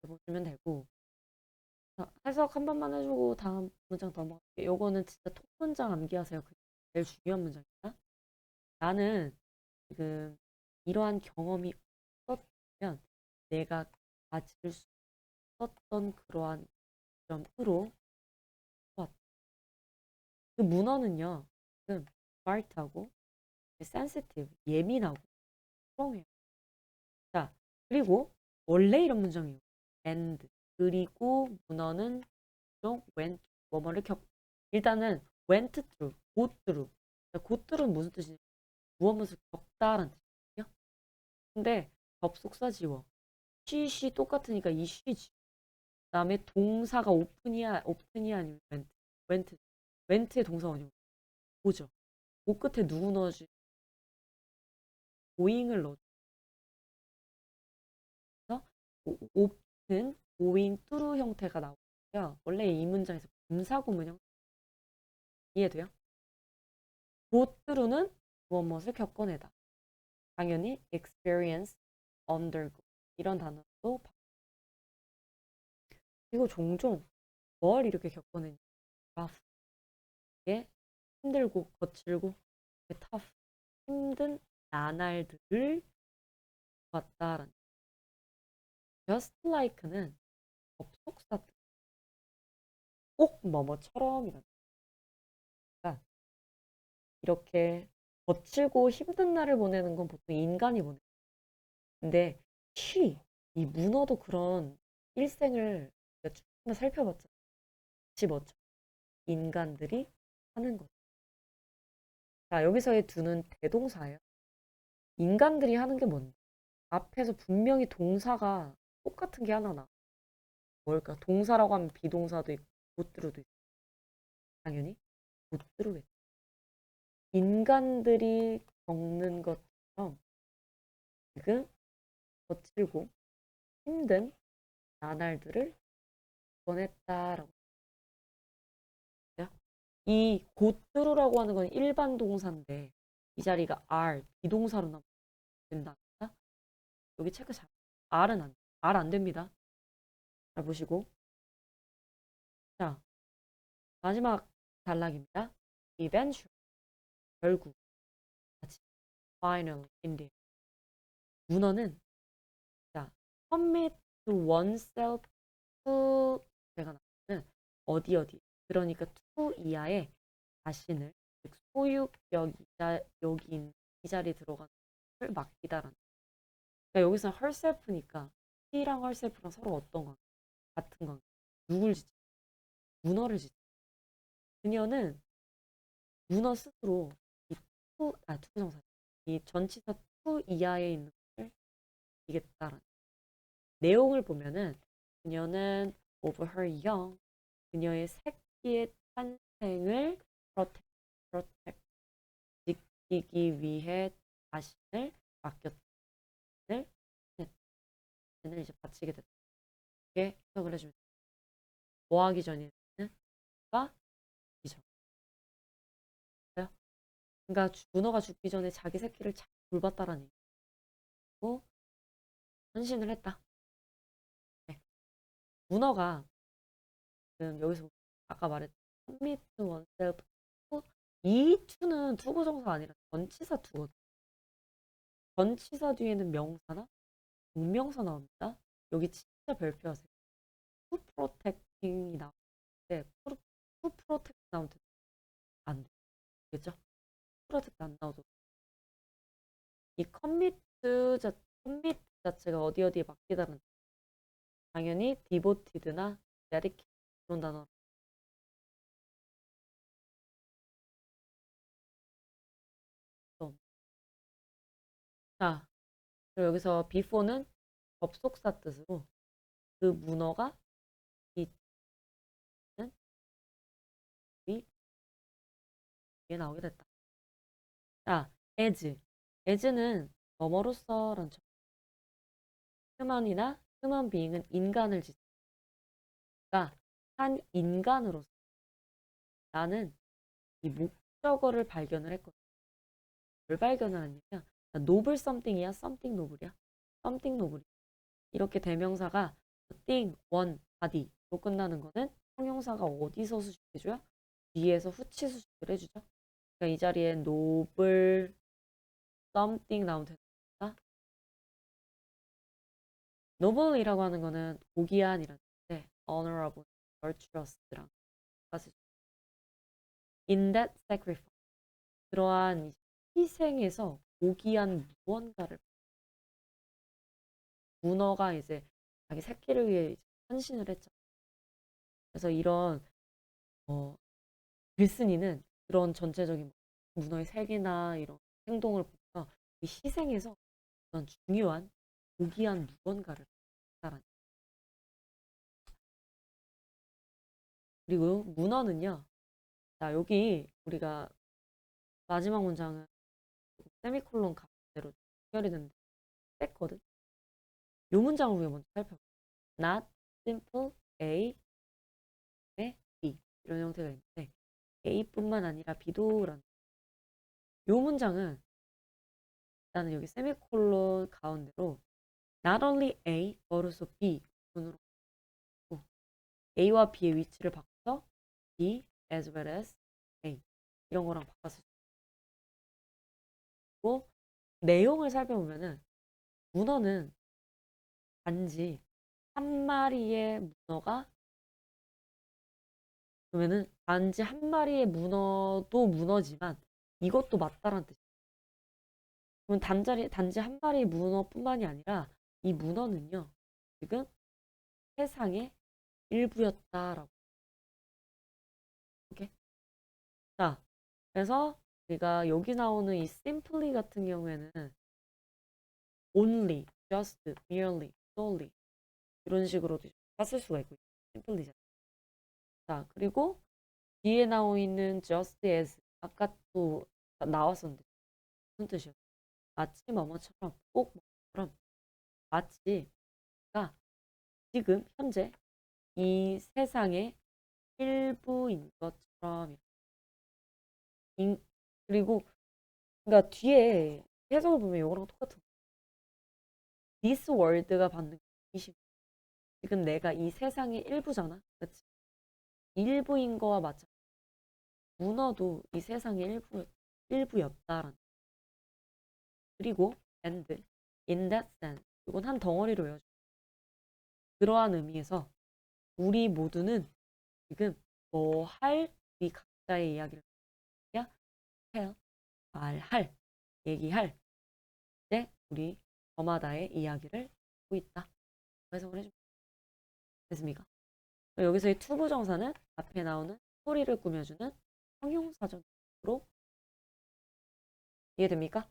바꿔보시면 되고 해석 한 번만 해주고 다음 문장 넘어갈게요. 요거는 진짜 톡 문장 암기하세요. 그게 제일 중요한 문장입니다. 나는 지금 이러한 경험이 없었면 내가 가질 수 있었던 그러한 점으로 그 문어는요 지금 smart하고 sensitive 예민하고 strong해요. 자 그리고 원래 이런 문장이에요. and 그리고 문어는 좀 went 뭐뭐를 일단은 went through go through go through는 무슨 뜻이냐 무엇을 겪다라는 뜻이거든요. 근데 접속사 지워 she 똑같으니까 이 she지. 그다음에 동사가 오픈이야 아니면 went의 동사 원형 뭐죠? 그 끝에 누구 넣어지? going을 넣어서 open, going through 형태가 나오고요. 원래 이 문장에서 분사구문 형 이해돼요? go through는 무엇을 겪어내다. 당연히 experience, undergo 이런 단어도 이거 종종 뭘 이렇게 겪어내냐 rough 이게 힘들고 거칠고 tough 힘든 나날들을 봤다라는 just like는 접속사 꼭 뭐뭐처럼이란 그러니까 이렇게 거칠고 힘든 날을 보내는 건 보통 인간이 보내. 근데 이 문어도 그런 일생을 조금만 살펴봤잖아. 뭐죠? 인간들이 하는 것. 자, 여기서의 두는 대동사예요. 인간들이 하는 게 뭔데? 앞에서 분명히 동사가 똑같은 게 하나 나. 뭘까? 동사라고 하면 비동사도 있고 못들어도 있고. 당연히 못들어겠지. 인간들이 겪는 것처럼 지금 거칠고 힘든 나날들을 보냈다라고. 이 곧들으라고 하는 건 일반 동사인데 이 자리가 are 비동사로 나면 된다. 여기 체크 잘. R은 안 됩니다. 잘 보시고 자, 마지막 단락입니다. eventually, 결국, 같이, finally, indeed. 문어는 자, commit to oneself to 제가 나오는 어디 어디. 그러니까 to 이하의 자신을 즉 소유격 여기 있는 이 자리에 들어가는 걸 맡기다라는. 그러니까 여기서 herself니까 he랑 herself랑 서로 어떤 관계? 같은 관계. 누굴 지지? 문어를 지지. 그녀는 문어 스스로 이 투부정사 이 전치사 to 이하에 있는 것을 이겠다라는 내용을 보면은 그녀는 over her young 그녀의 새끼의 탄생을 protect 지키기 위해 자신을 맡겼을 자신을 이제 바치게 됐다. 이렇게 해석을 해주면 돼요. 뭐 하기 전에는 가 죽기 전. 그러니까 문어가 죽기 전에 자기 새끼를 잘 돌봤다라는 얘기고 헌신을 했다. 네. 문어가 지금 여기서 아까 말했던 commit to oneself 이 to는 투부정사 아니라 전치사 to거든. 전치사 뒤에는 명사나 동명사 나옵니다. 여기 진짜 별표하세요. to protecting이 나오는데 to protect 나오면 안 돼. 알겠죠? protect 안 나오도 이 commit 자체가 어디 어디에 맡기다는 당연히 devoted나 dedicate 그런 단어. 자, 그리고 여기서 before는 접속사 뜻으로 그 문어가 있는 위에 나오게 됐다. 자, as는 뭐뭐로서라는 점. 휴먼이나 휴먼 비잉은 인간을 짓다. 한 인간으로서 나는 이 목적어를 발견을 했거든. 뭘 발견을 했냐면 노블 썸띵이야, 썸띵 노블이야, 썸띵 노블이. 이렇게 대명사가 thing, one, body로 끝나는 거는 형용사가 어디서 수식해줘요? 뒤에서 후치 수식을 해주죠. 그러니까 이 자리에 노블, something 나오면 된다. noble이라고 하는 거는 고귀한이라는 뜻인데 honorable, virtuous랑 같이 in that sacrifice 그러한 희생에서 고귀한 무언가를 문어가 이제 자기 새끼를 위해 이제 헌신을 했죠. 그래서 이런 글쓴이는 그런 전체적인 문어의 색이나 이런 행동을 보면 이 희생에서 어떤 중요한 고귀한 무언가를 했다라는. 그리고 문어는요. 자, 여기 우리가 마지막 문장은 세미콜론 가운데로 연결이 되는데 뺐거든. 이 문장을 우리가 먼저 살펴볼게요. Not simple A, B 이런 형태가 있는데 A뿐만 아니라 B도라는 이 문장은 일단은 여기 세미콜론 가운데로 not only A, but also B 순으로 A와 B의 위치를 바꿔서 B as well as A 이런 거랑 바꿨을 수 있고 내용을 살펴보면은 문어는 단지 한 마리의 문어가 그러면은 단지 한 마리의 문어도 문어지만 이것도 맞다라는 뜻이에요. 그럼 단지 한 마리의 문어뿐만이 아니라 이 문어는요 지금 세상의 일부였다라고. 오케이? 자, 그래서 우리가 여기 나오는 이 simply 같은 경우에는 only, just, merely, solely 이런 식으로도 쓸 수가 있고 simply. 자, 그리고 뒤에 나오 있는 just as 아까 또 나왔었는데 무슨 뜻이요? 마치 뭐뭐처럼 꼭 뭐처럼 마치가 지금 현재 이 세상의 일부인 것처럼 그리고 그러니까 뒤에 해석을 보면 이거랑 똑같은 거. This world가 받는 이심 지금 내가 이 세상의 일부잖아, 그렇지? 일부인 거와 마찬가지. 문어도 이 세상의 일부였다라는. 그리고 and in that sense. 이건 한 덩어리로 외워줘. 그러한 의미에서 우리 모두는 지금 뭐 할 우리 각자의 이야기를 tell 말할 얘기할 이제 우리 저마다의 이야기를 하고 있다. 해석을 해줍니다. 됐습니까? 여기서의 투부정사는 앞에 나오는 스토리를 꾸며주는 형용사전으로 이해됩니까?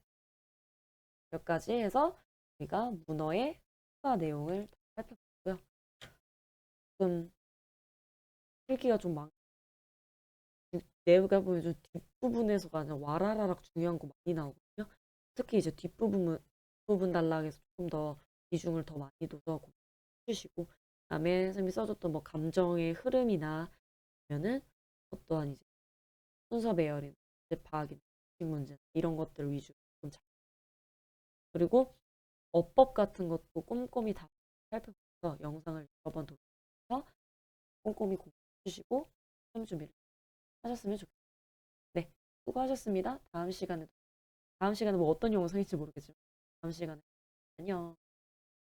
여기까지 해서 우리가 문어의 추가 내용을 살펴봤고요. 조금 필기가 좀 내가 보면 좀 뒷부분에서가 아니라 와라라락 중요한 거 많이 나오거든요. 특히 이제 뒷부분 단락에서 조금 더 비중을 더 많이 둬서 해주시고, 그다음에 선생님이 써줬던 뭐 감정의 흐름이나 아니면은 어떠한 이제 순서 배열이나 문제 파악이나 식 문제 이런 것들 위주로 좀 그리고 어법 같은 것도 꼼꼼히 다 살펴보면서 영상을 여러 번 돌려서 꼼꼼히 공부해 주시고 시험 준비를 하셨으면 좋겠습니다. 네, 수고하셨습니다. 다음 시간에 뭐 어떤 영상일지 모르겠지만 다음 시간에 안녕.